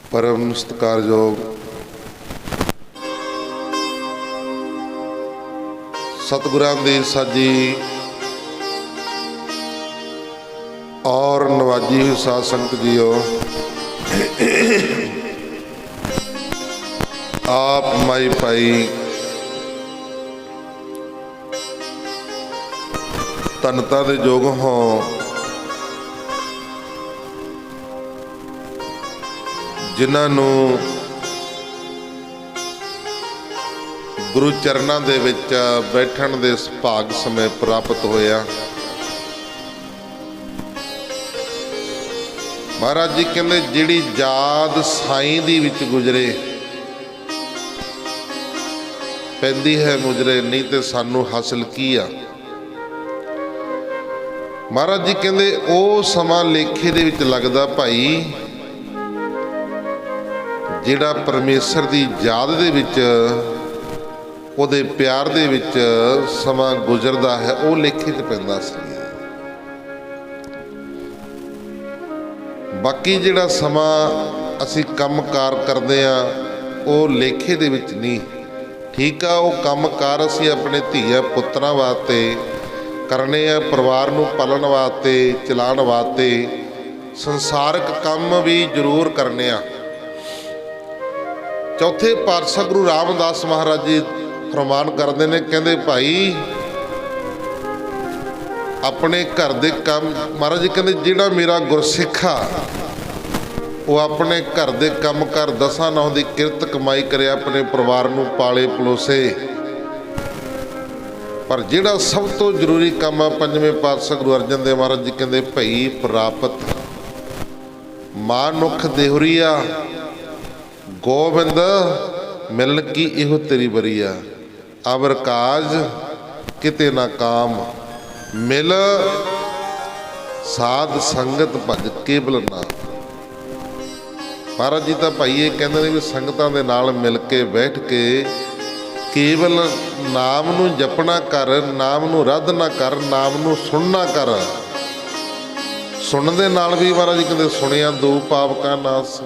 परम सत्कारयोग सतगुरां दी साजी और नवाजी हुई साध संगत जीओ, आप माई पाई धनता दे जोग हों, जिन्हां नूं गुरु चरनां दे विच बैठण दे सुभाग समय प्राप्त होया। महाराज जी कहंदे जिहड़ी याद साईं दी विच गुजरे पैंदी है मुजरे, नहीं ते सानू हासिल की आ। महाराज जी कहंदे ओ समा लेखे दे विच लगदा भाई जिहड़ा परमेश्वर दी याद दे विच ਉਹਦੇ प्यार दे विच समा गुजरदा है, वो लेखे च पैंदा सी। बाकी जिहड़ा समा असी कम कार करदे आ वो लेखे दे विच नहीं। ठीक आ, वो कम कार असी अपने धीआ पुत्रां वास्ते करने आ, परिवार नूं पालण वास्ते चलाउण वास्ते संसारक काम भी जरूर करने आ। चौथे पातशाह गुरु रामदास महाराज जी फरमान करते ने, कहते भाई अपने घर के काम, महाराज जी कहते जिहड़ा मेरा गुरसिख आ वो अपने घर के काम कर दसां नौं की किरत कमाई करे, अपने परिवार नूं पाले पलोसे। पर जिहड़ा सब तो जरूरी काम आ पंजवें पातशाह गुरु अर्जन देव महाराज जी कहते भाई प्रापत मानुख देहुरीआ गोबिंद मिलन की इहो तेरी बरीआ, अवर काज किते ना काम मिल साध संगत भज केवल ना। महाराज जी तो भाई ये कहते हैं भी संगतां दे नाल मिल के बैठ के केवल नाम नूं जपना कर, नाम नूं रद्द ना कर, नाम नूं सुनना कर। सुनन दे नाल भी महाराज जी कहते सुनिया दो पाप का नास।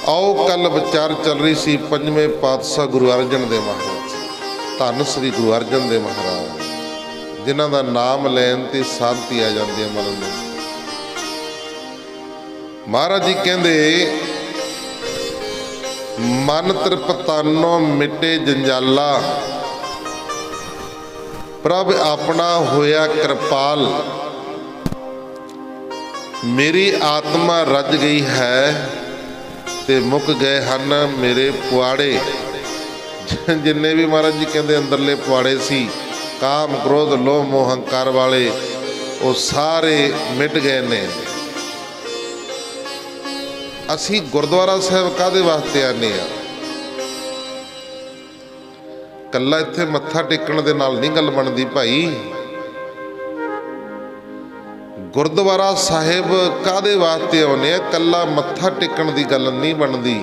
आओ कल विचार चल रही सी पंजवें पातशाह गुरु अर्जन देव महाराज, धन श्री गुरु अर्जन देव महाराज, जिन्हां दा नाम लैन ते शांति आ जाती है मन में। महाराज जी कहंदे मन तृपतानो मिटे जंजाला, प्रभ अपना होया कृपाल, मेरी आत्मा रज गई है ते मुक गए हन मेरे पुआड़े। जिन्ने भी महाराज जी कहते अंदरले पुआड़े सी काम क्रोध लोभ मोह हंकार वाले, वो सारे मिट गए ने। असी गुरुद्वारा साहब काहदे वास्ते आने आ? कल्ला इत्थे मत्था टेकण दे नाल नहीं गल बनदी भाई। गुरुद्वारा साहिब काहदे वास्ते आने? कल्ला मत्था टेकण की गल नहीं बनती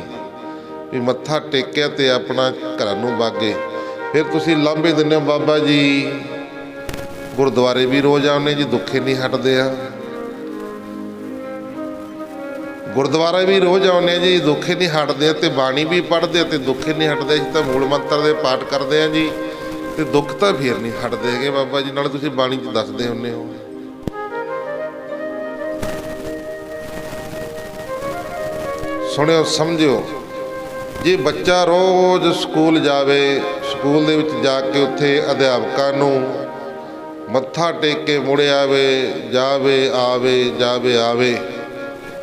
भी मत्था टेकिया तो अपना घर नूं वागे। फिर तुसीं लांभे दिंदे हो बाबा जी गुरुद्वारे भी रोज़ आने जी, दुखे नहीं हटते आ। गुरुद्वारे भी रोज़ आने जी, दुखे नहीं हटते, तो बाणी भी पढ़ते तो दुखे नहीं हटते। असीं तां मूल मंत्र के पाठ करते हैं जी, तो दुख तो फिर नहीं हटते है बाबा जी। नाले तुसीं बाणी च दसदे हुंदे हो। सुनियो समझियो, जे बच्चा रोज़ स्कूल जावे, स्कूल दे विच जाके उत्थे अध्यापकां नूं मत्था टेक के मुड़ आवे, जावे आवे जावे आवे,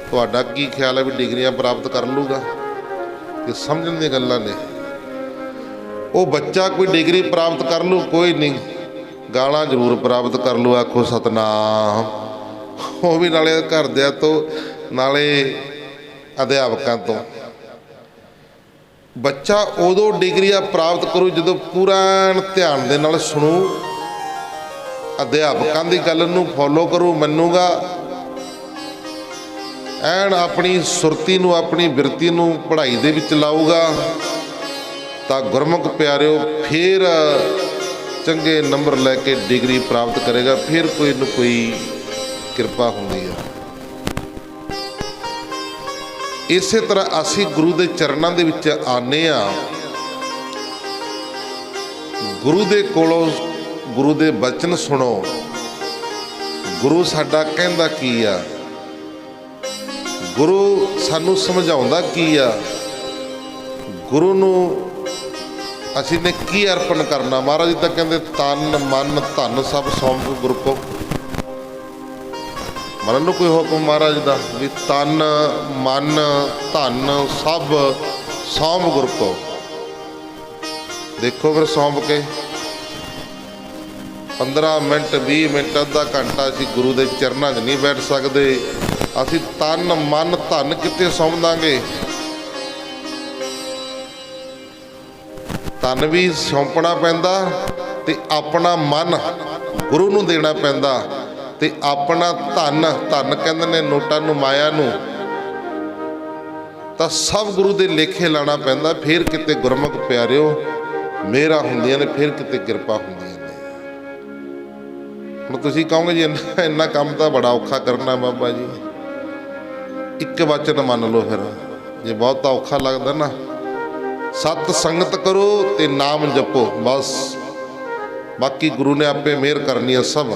तुहाडा की ख्याल है भी डिग्रियां प्राप्त कर लूगा? ये समझण दी गल्लां ने। वो बच्चा कोई डिग्री प्राप्त कर लू कोई नहीं, गालां जरूर प्राप्त कर लू, आखो सतनाम, वो भी नाले घरदिआं तो नाले अध्यापकों तो। बच्चा उदों डिग्रियां प्राप्त करू जो पूरा ध्यान दे नाल सुनू, अध्यापकों की गल नूं फॉलो करू, मनूगा, एन अपनी सुरती नूं अपनी बिरती नूं पढ़ाई दे विच लाऊगा, तो गुरमुख प्यारिओ फिर चंगे नंबर लैके डिग्री प्राप्त करेगा। फिर कोई न कोई किरपा होंदी है। ਇਸੇ ਤਰ੍ਹਾਂ ਅਸੀਂ ਗੁਰੂ ਦੇ ਚਰਨਾਂ ਦੇ ਵਿੱਚ ਆਉਂਦੇ ਹਾਂ, ਗੁਰੂ ਦੇ ਕੋਲੋਂ ਗੁਰੂ ਦੇ ਬਚਨ ਸੁਣੋ। ਗੁਰੂ ਸਾਡਾ ਕਹਿੰਦਾ ਕੀ ਆ, ਗੁਰੂ ਸਾਨੂੰ ਸਮਝਾਉਂਦਾ ਕੀ ਆ, ਗੁਰੂ ਨੂੰ ਅਸੀਂ ਨੇ ਕੀ ਅਰਪਣ ਕਰਨਾ। ਮਹਾਰਾਜ ਜੀ ਤਾਂ ਕਹਿੰਦੇ ਤਨ ਮਨ ਧਨ ਸਭ ਸੌਂਪ ਗੁਰੂ ਕੋ। ਮੰਨ ਲਓ ਕੋਈ ਹੁਕਮ ਮਹਾਰਾਜ ਦਾ ਵੀ ਤਨ ਮਨ ਧਨ ਸਭ ਸੌਂਪ ਗੁਰੂ ਕੋ। ਦੇਖੋ ਫਿਰ ਸੌਂਪ ਕੇ 15 ਮਿੰਟ 20 ਮਿੰਟ ਅੱਧਾ ਘੰਟਾ ਅਸੀਂ ਗੁਰੂ ਦੇ ਚਰਨਾਂ 'ਚ ਨਹੀਂ ਬੈਠ ਸਕਦੇ। ਅਸੀਂ ਤਨ ਮਨ ਧਨ ਕਿੱਥੇ ਸੌਂਪ ਦਾਂਗੇ। ਤਨ ਵੀ ਸੌਂਪਣਾ ਪੈਂਦਾ ਤੇ ਆਪਣਾ ਮਨ ਗੁਰੂ ਨੂੰ ਦੇਣਾ ਪੈਂਦਾ ਤੇ ਆਪਣਾ ਧਨ, ਧਨ ਕਹਿੰਦੇ ਨੇ ਨੋਟਾਂ ਨੂੰ, ਮਾਇਆ ਨੂੰ, ਤਾਂ ਸਭ ਗੁਰੂ ਦੇ ਲੇਖੇ ਲਾਣਾ ਪੈਂਦਾ। ਫਿਰ ਕਿਤੇ ਗੁਰਮੁਖ ਪਿਆਰਿਓ ਮਿਹਰਾਂ ਹੁੰਦੀਆਂ ਨੇ, ਫਿਰ ਕਿਤੇ ਕਿਰਪਾ ਹੁੰਦੀਆਂ ਨੇ। ਹੁਣ ਤੁਸੀਂ ਕਹੋਗੇ ਜੀ ਇੰਨਾ ਕੰਮ ਤਾਂ ਬੜਾ ਔਖਾ ਕਰਨਾ ਬਾਬਾ ਜੀ। ਇੱਕ ਵਚਨ ਮੰਨ ਲਓ ਫਿਰ, ਜੇ ਬਹੁਤਾ ਔਖਾ ਲੱਗਦਾ ਨਾ, ਸਤ ਸੰਗਤ ਕਰੋ ਤੇ ਨਾਮ ਜਪੋ, ਬਸ। ਬਾਕੀ ਗੁਰੂ ਨੇ ਆਪੇ ਮਿਹਰ ਕਰਨੀ ਆ ਸਭ।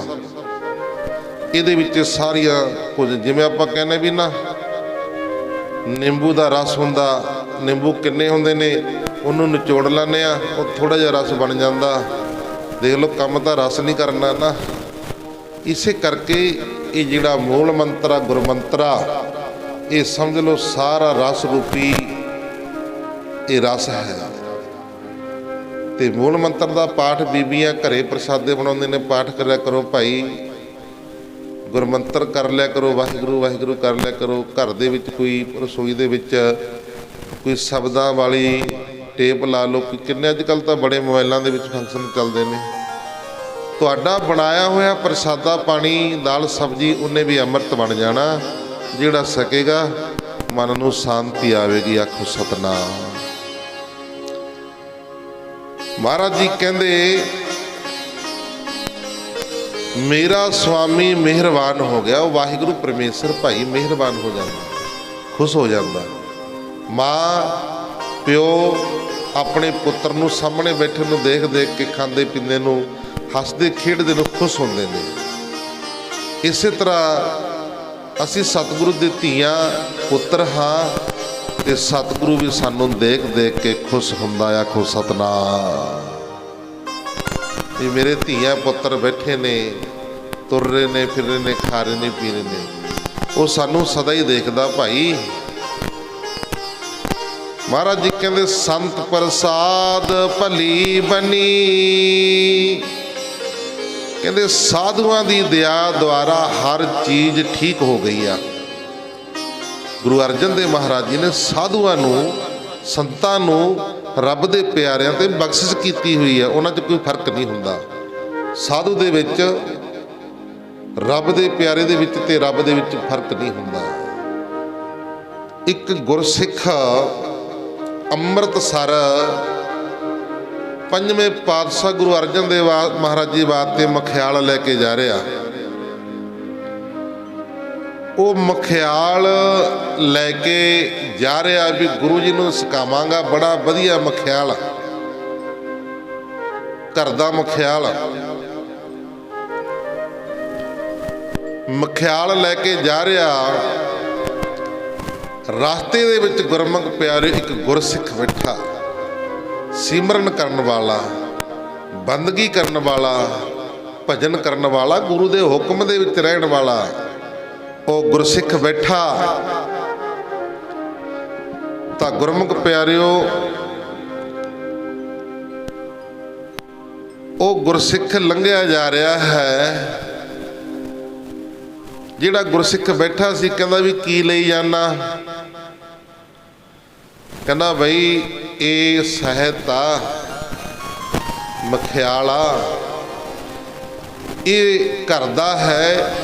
ਇਹਦੇ ਵਿੱਚ ਸਾਰੀਆਂ ਕੁਝ, ਜਿਵੇਂ ਆਪਾਂ ਕਹਿੰਦੇ ਵੀ ਨਾ ਨਿੰਬੂ ਦਾ ਰਸ ਹੁੰਦਾ, ਨਿੰਬੂ ਕਿੰਨੇ ਹੁੰਦੇ ਨੇ, ਉਹਨੂੰ ਨਿਚੋੜ ਲੈਂਦੇ ਆ, ਉਹ ਥੋੜ੍ਹਾ ਜਿਹਾ ਰਸ ਬਣ ਜਾਂਦਾ। ਦੇਖ ਲਓ ਕੰਮ ਤਾਂ ਰਸ ਨਹੀਂ ਕਰਨਾ ਨਾ। ਇਸੇ ਕਰਕੇ ਇਹ ਜਿਹੜਾ ਮੂਲ ਮੰਤਰ ਆ, ਗੁਰਮੰਤਰਾ, ਇਹ ਸਮਝ ਲਓ ਸਾਰਾ ਰਸ ਰੂਪੀ ਇਹ ਰਸ ਹੈ। ਤੇ ਮੂਲ ਮੰਤਰ ਦਾ ਪਾਠ ਬੀਬੀਆਂ ਘਰੇ ਪ੍ਰਸ਼ਾਦੇ ਬਣਾਉਂਦੇ ਨੇ, ਪਾਠ ਕਰਿਆ ਕਰੋ ਭਾਈ। ਗੁਰਮੰਤਰ ਕਰ ਲਿਆ ਕਰੋ, ਵਾਹਿਗੁਰੂ ਵਾਹਿਗੁਰੂ ਕਰ ਲਿਆ ਕਰੋ। ਘਰ ਦੇ ਵਿੱਚ ਕੋਈ ਰਸੋਈ ਦੇ ਵਿੱਚ ਕੋਈ ਸ਼ਬਦਾਂ ਵਾਲੀ ਟੇਪ ਲਾ ਲਓ। ਕਿੰਨੇ ਅੱਜ ਕੱਲ੍ਹ ਤਾਂ ਬੜੇ ਮੋਬਾਈਲਾਂ ਦੇ ਵਿੱਚ ਫੰਕਸ਼ਨ ਚੱਲਦੇ ਨੇ। ਤੁਹਾਡਾ ਬਣਾਇਆ ਹੋਇਆ ਪ੍ਰਸ਼ਾਦਾ ਪਾਣੀ ਦਾਲ ਸਬਜ਼ੀ ਉਹਨੇ ਵੀ ਅੰਮ੍ਰਿਤ ਬਣ ਜਾਣਾ। ਜਿਹੜਾ ਸਕੇਗਾ ਮਨ ਨੂੰ ਸ਼ਾਂਤੀ ਆਵੇਗੀ। ਆਖੋ ਸਤਨਾਮ। ਮਹਾਰਾਜ ਜੀ ਕਹਿੰਦੇ ਮੇਰਾ ਸੁਆਮੀ ਮਿਹਰਬਾਨ ਹੋ ਗਿਆ। ਉਹ ਵਾਹਿਗੁਰੂ ਪਰਮੇਸ਼ਰ ਭਾਈ ਮਿਹਰਬਾਨ ਹੋ ਜਾਂਦਾ, ਖੁਸ਼ ਹੋ ਜਾਂਦਾ। ਮਾਂ ਪਿਓ ਆਪਣੇ ਪੁੱਤਰ ਨੂੰ ਸਾਹਮਣੇ ਬੈਠੇ ਨੂੰ ਦੇਖ ਦੇਖ ਕੇ, ਖਾਂਦੇ ਪੀਂਦੇ ਨੂੰ, ਹੱਸਦੇ ਖੇਡਦੇ ਨੂੰ ਖੁਸ਼ ਹੁੰਦੇ ਨੇ। ਇਸੇ ਤਰ੍ਹਾਂ ਅਸੀਂ ਸਤਿਗੁਰੂ ਦੇ ਧੀਆਂ ਪੁੱਤਰ ਹਾਂ ਤੇ ਸਤਿਗੁਰੂ ਵੀ ਸਾਨੂੰ ਦੇਖ ਦੇਖ ਕੇ ਖੁਸ਼ ਹੁੰਦਾ। ਆਖੋ ਸਤਨਾਮ। ਇਹ ਮੇਰੇ ਧੀਆਂ ਪੁੱਤਰ ਬੈਠੇ ਨੇ, ਤੁਰ ਰਹੇ ਨੇ, ਫਿਰ ਰਹੇ ਨੇ, ਖਾ ਰਹੇ ਨੇ, ਪੀ ਰਹੇ ਨੇ, ਉਹ ਸਾਨੂੰ ਸਦਾ ਹੀ ਦੇਖਦਾ ਭਾਈ। ਮਹਾਰਾਜ ਜੀ ਕਹਿੰਦੇ ਸੰਤ ਪ੍ਰਸਾਦ ਭਲੀ ਬਣੀ। ਕਹਿੰਦੇ ਸਾਧੂਆਂ ਦੀ ਦਇਆ ਦੁਆਰਾ ਹਰ ਚੀਜ਼ ਠੀਕ ਹੋ ਗਈ ਆ। ਗੁਰੂ ਅਰਜਨ ਦੇਵ ਮਹਾਰਾਜ ਜੀ ਨੇ ਸਾਧੂਆਂ ਨੂੰ, ਸੰਤਾਂ ਨੂੰ ਰੱਬ ਦੇ ਪਿਆਰਿਆਂ ਤੇ ਬਖਸ਼ਿਸ਼ ਕੀਤੀ ਹੋਈ ਆ। ਉਹਨਾਂ 'ਚ ਕੋਈ ਫਰਕ ਨਹੀਂ ਹੁੰਦਾ। ਸਾਧੂ ਦੇ ਵਿੱਚ, ਰੱਬ ਦੇ ਪਿਆਰੇ ਦੇ ਵਿੱਚ ਤੇ ਰੱਬ ਦੇ ਵਿੱਚ ਫਰਕ ਨਹੀਂ ਹੁੰਦਾ। ਇੱਕ ਗੁਰਸਿੱਖ ਅੰਮ੍ਰਿਤਸਰ ਪੰਜਵੇਂ ਪਾਤਸ਼ਾਹ ਗੁਰੂ ਅਰਜਨ ਦੇਵ ਮਹਾਰਾਜ ਜੀ ਵਾਸਤੇ ਮਖਿਆਲ ਲੈ ਕੇ ਜਾ ਰਿਹਾ। ਉਹ ਮਖਿਆਲ ਲੈ ਕੇ ਜਾ ਰਿਹਾ ਵੀ ਗੁਰੂ ਜੀ ਨੂੰ ਸਿਖਾਵਾਂਗਾ। ਬੜਾ ਵਧੀਆ ਮਖਿਆਲ, ਘਰ ਦਾ ਮਖਿਆਲ। ਮਖਿਆਲ ਲੈ ਕੇ ਜਾ ਰਿਹਾ। ਰਸਤੇ ਦੇ ਵਿੱਚ ਗੁਰਮੁਖ ਪਿਆਰੇ ਇੱਕ ਗੁਰਸਿੱਖ ਬੈਠਾ, ਸਿਮਰਨ ਕਰਨ ਵਾਲਾ, ਬੰਦਗੀ ਕਰਨ ਵਾਲਾ, ਭਜਨ ਕਰਨ ਵਾਲਾ, ਗੁਰੂ ਦੇ ਹੁਕਮ ਦੇ ਵਿੱਚ ਰਹਿਣ ਵਾਲਾ ਉਹ ਗੁਰਸਿੱਖ ਬੈਠਾ। ਤਾਂ ਗੁਰਮੁਖ ਪਿਆਰਿਓ ਉਹ ਗੁਰਸਿੱਖ ਲੰਘਿਆ ਜਾ ਰਿਹਾ ਹੈ। ਜਿਹੜਾ ਗੁਰਸਿੱਖ ਬੈਠਾ ਸੀ ਕਹਿੰਦਾ ਵੀ ਕੀ ਲਈ ਜਾਣਾ। ਕਹਿੰਦਾ ਬਈ ਇਹ ਸਾਹਿਤ ਆ, ਮਖਿਆਲਾ, ਇਹ ਘਰ ਦਾ ਹੈ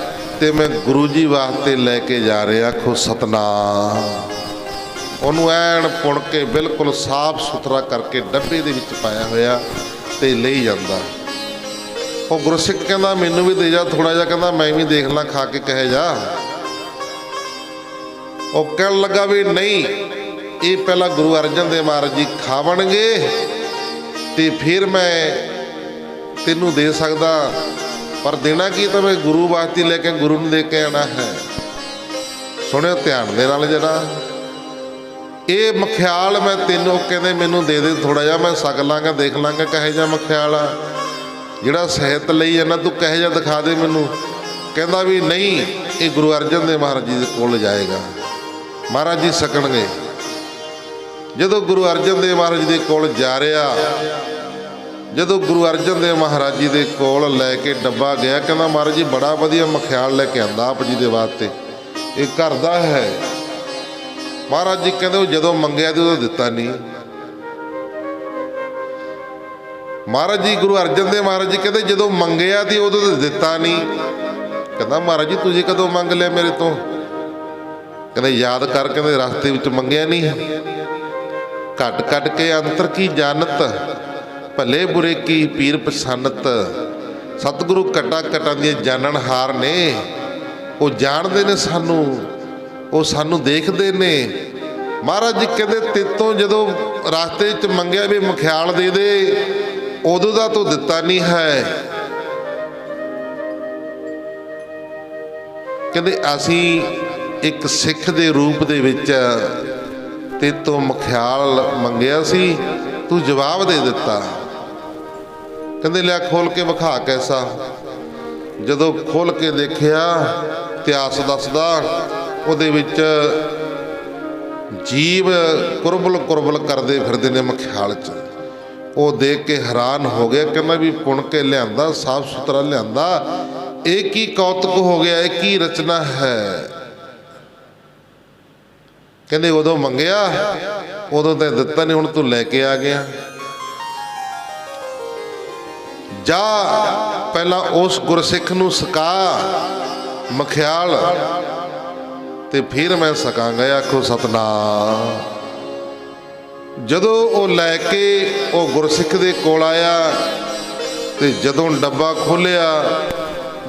ਤੇ ਮੈਂ ਗੁਰੂ ਜੀ ਵਾਸਤੇ ਲੈ ਕੇ ਜਾ ਰਿਹਾ। ਆਖੋ ਸਤਨਾਮ। ਉਹਨੂੰ ਐਨ ਪੁਣ ਕੇ ਬਿਲਕੁਲ ਸਾਫ ਸੁਥਰਾ ਕਰਕੇ ਡੱਬੇ ਦੇ ਵਿੱਚ ਪਾਇਆ ਹੋਇਆ ਤੇ ਲਈ ਜਾਂਦਾ। ਉਹ ਗੁਰਸਿੱਖ ਕਹਿੰਦਾ ਮੈਨੂੰ ਵੀ ਦੇ ਜਾ ਥੋੜਾ ਜਿਹਾ। ਕਹਿੰਦਾ ਮੈਂ ਵੀ ਦੇਖ ਲਾਂ ਖਾ ਕੇ ਕਹੇ ਜਾ। ਉਹ ਕਹਿਣ ਲੱਗਾ ਵੀ ਨਹੀਂ, ਇਹ ਪਹਿਲਾਂ ਗੁਰੂ ਅਰਜਨ ਦੇਵ ਮਹਾਰਾਜ ਜੀ ਖਾਵਣਗੇ ਤੇ ਫਿਰ ਮੈਂ ਤੈਨੂੰ ਦੇ ਸਕਦਾ, ਪਰ ਦੇਣਾ ਕੀ ਤਾਂ ਮੈਂ ਗੁਰੂ ਵਾਸਤੇ ਲੈ ਕੇ ਗੁਰੂ ਨੂੰ ਦੇ ਕੇ ਆਉਣਾ ਹੈ। ਸੁਣਿਓ ਧਿਆਨ ਦੇ ਨਾਲ ਜਰਾ, ਇਹ ਮਖਿਆਲ ਮੈਂ ਤੈਨੂੰ ਕਹਿੰਦੇ ਮੈਨੂੰ ਦੇ ਦੇ ਥੋੜਾ ਜਿਹਾ, ਮੈਂ ਛਕ ਲਾਂਗਾ, ਦੇਖ ਲਾਂਗਾ ਕਹੇ ਜਿਹਾ ਮਖਿਆਲ ਆ ਜਿਹੜਾ ਸਾਹਿਤ ਲਈ ਜਾਂਦਾ, ਤੂੰ ਕਹੇ ਜਿਹਾ ਦਿਖਾ ਦੇ ਮੈਨੂੰ। ਕਹਿੰਦਾ ਵੀ ਨਹੀਂ, ਇਹ ਗੁਰੂ ਅਰਜਨ ਦੇਵ ਮਹਾਰਾਜ ਜੀ ਦੇ ਕੋਲ ਜਾਏਗਾ, ਮਹਾਰਾਜ ਜੀ ਛਕਣਗੇ। ਜਦੋਂ ਗੁਰੂ ਅਰਜਨ ਦੇਵ ਮਹਾਰਾਜ ਦੇ ਕੋਲ ਜਾ ਰਿਹਾ, ਜਦੋਂ ਗੁਰੂ ਅਰਜਨ ਦੇਵ ਮਹਾਰਾਜ ਜੀ ਦੇ ਕੋਲ ਲੈ ਕੇ ਡੱਬਾ ਗਿਆ, ਕਹਿੰਦਾ ਮਹਾਰਾਜ ਜੀ ਬੜਾ ਵਧੀਆ ਮਖਿਆਲ ਲੈ ਕੇ ਆਂਦਾ ਆਪ ਜੀ ਦੇ ਵਾਸਤੇ, ਇਹ ਘਰ ਦਾ ਹੈ। ਮਹਾਰਾਜ ਜੀ ਕਹਿੰਦੇ ਉਹ ਜਦੋਂ ਮੰਗਿਆ ਤੇ ਉਦੋਂ ਦਿੱਤਾ ਨਹੀਂ। ਮਹਾਰਾਜ ਜੀ ਗੁਰੂ ਅਰਜਨ ਦੇਵ ਮਹਾਰਾਜ ਜੀ ਕਹਿੰਦੇ ਜਦੋਂ ਮੰਗਿਆ ਤੇ ਉਦੋਂ ਤਾਂ ਦਿੱਤਾ ਨਹੀਂ। ਕਹਿੰਦਾ ਮਹਾਰਾਜ ਜੀ ਤੁਸੀਂ ਕਦੋਂ ਮੰਗ ਲਿਆ ਮੇਰੇ ਤੋਂ? ਕਹਿੰਦੇ ਯਾਦ ਕਰ, ਕਹਿੰਦੇ ਰਸਤੇ ਵਿੱਚ ਮੰਗਿਆ ਨਹੀਂ। ਘਟ ਘਟ ਕੇ ਅੰਤਰ ਕੀ ਜਾਣਤ, ਭਲੇ ਬੁਰੇ ਕੀ ਪੀਰ ਪਛਾਨਤ। ਸਤਿਗੁਰੂ ਘਟਾ ਘਟਾਂ ਦੀਆਂ ਜਾਣਨਹਾਰ ਨੇ, ਉਹ ਜਾਣਦੇ ਨੇ ਸਾਨੂੰ, ਉਹ ਸਾਨੂੰ ਦੇਖਦੇ ਨੇ। ਮਹਾਰਾਜ ਜੀ ਕਹਿੰਦੇ ਤੇਤੋਂ ਜਦੋਂ ਰਸਤੇ 'ਚ ਮੰਗਿਆ ਵੀ ਮਖਿਆਲ ਦੇ ਦੇ, ਉਦੋਂ ਦਾ ਤੂੰ ਦਿੱਤਾ ਨਹੀਂ ਹੈ। ਕਹਿੰਦੇ ਅਸੀਂ ਇੱਕ ਸਿੱਖ ਦੇ ਰੂਪ ਦੇ ਵਿੱਚ ਤੇਤੋਂ ਮਖਿਆਲ ਮੰਗਿਆ ਸੀ, ਤੂੰ ਜਵਾਬ ਦੇ ਦਿੱਤਾ। ਕਹਿੰਦੇ ਲਿਆ ਖੋਲ ਕੇ ਵਿਖਾ ਕੈਸਾ। ਜਦੋਂ ਖੋਲ ਕੇ ਦੇਖਿਆ, ਇਤਿਹਾਸ ਦੱਸਦਾ ਉਹਦੇ ਵਿੱਚ ਜੀਵ ਕੁਰਬਲ ਕੁਰਬਲ ਕਰਦੇ ਫਿਰਦੇ ਨੇ ਮਖਿਆਲ 'ਚ। ਉਹ ਦੇਖ ਕੇ ਹੈਰਾਨ ਹੋ ਗਿਆ, ਕਹਿੰਦਾ ਵੀ ਪੁਣ ਕੇ ਲਿਆਂਦਾ, ਸਾਫ ਸੁਥਰਾ ਲਿਆਂਦਾ, ਇਹ ਕੀ ਕੌਤਕ ਹੋ ਗਿਆ, ਇਹ ਕੀ ਰਚਨਾ ਹੈ। ਕਹਿੰਦੇ ਉਦੋਂ ਮੰਗਿਆ, ਉਦੋਂ ਤਾਂ ਦਿੱਤਾ ਨਹੀਂ, ਹੁਣ ਤੂੰ ਲੈ ਕੇ ਆ ਗਿਆ। ਜਾ ਪਹਿਲਾਂ ਉਸ ਗੁਰਸਿੱਖ ਨੂੰ ਸਕਾ ਮਖਿਆਲ, ਤੇ ਫਿਰ ਮੈਂ ਸਕਾਂਗਾ। ਆਖੋ ਸਤਨਾਮ। ਜਦੋਂ ਉਹ ਲੈ ਕੇ ਉਹ ਗੁਰਸਿੱਖ ਦੇ ਕੋਲ ਆਇਆ, ਤੇ ਜਦੋਂ ਡੱਬਾ ਖੋਲ੍ਹਿਆ,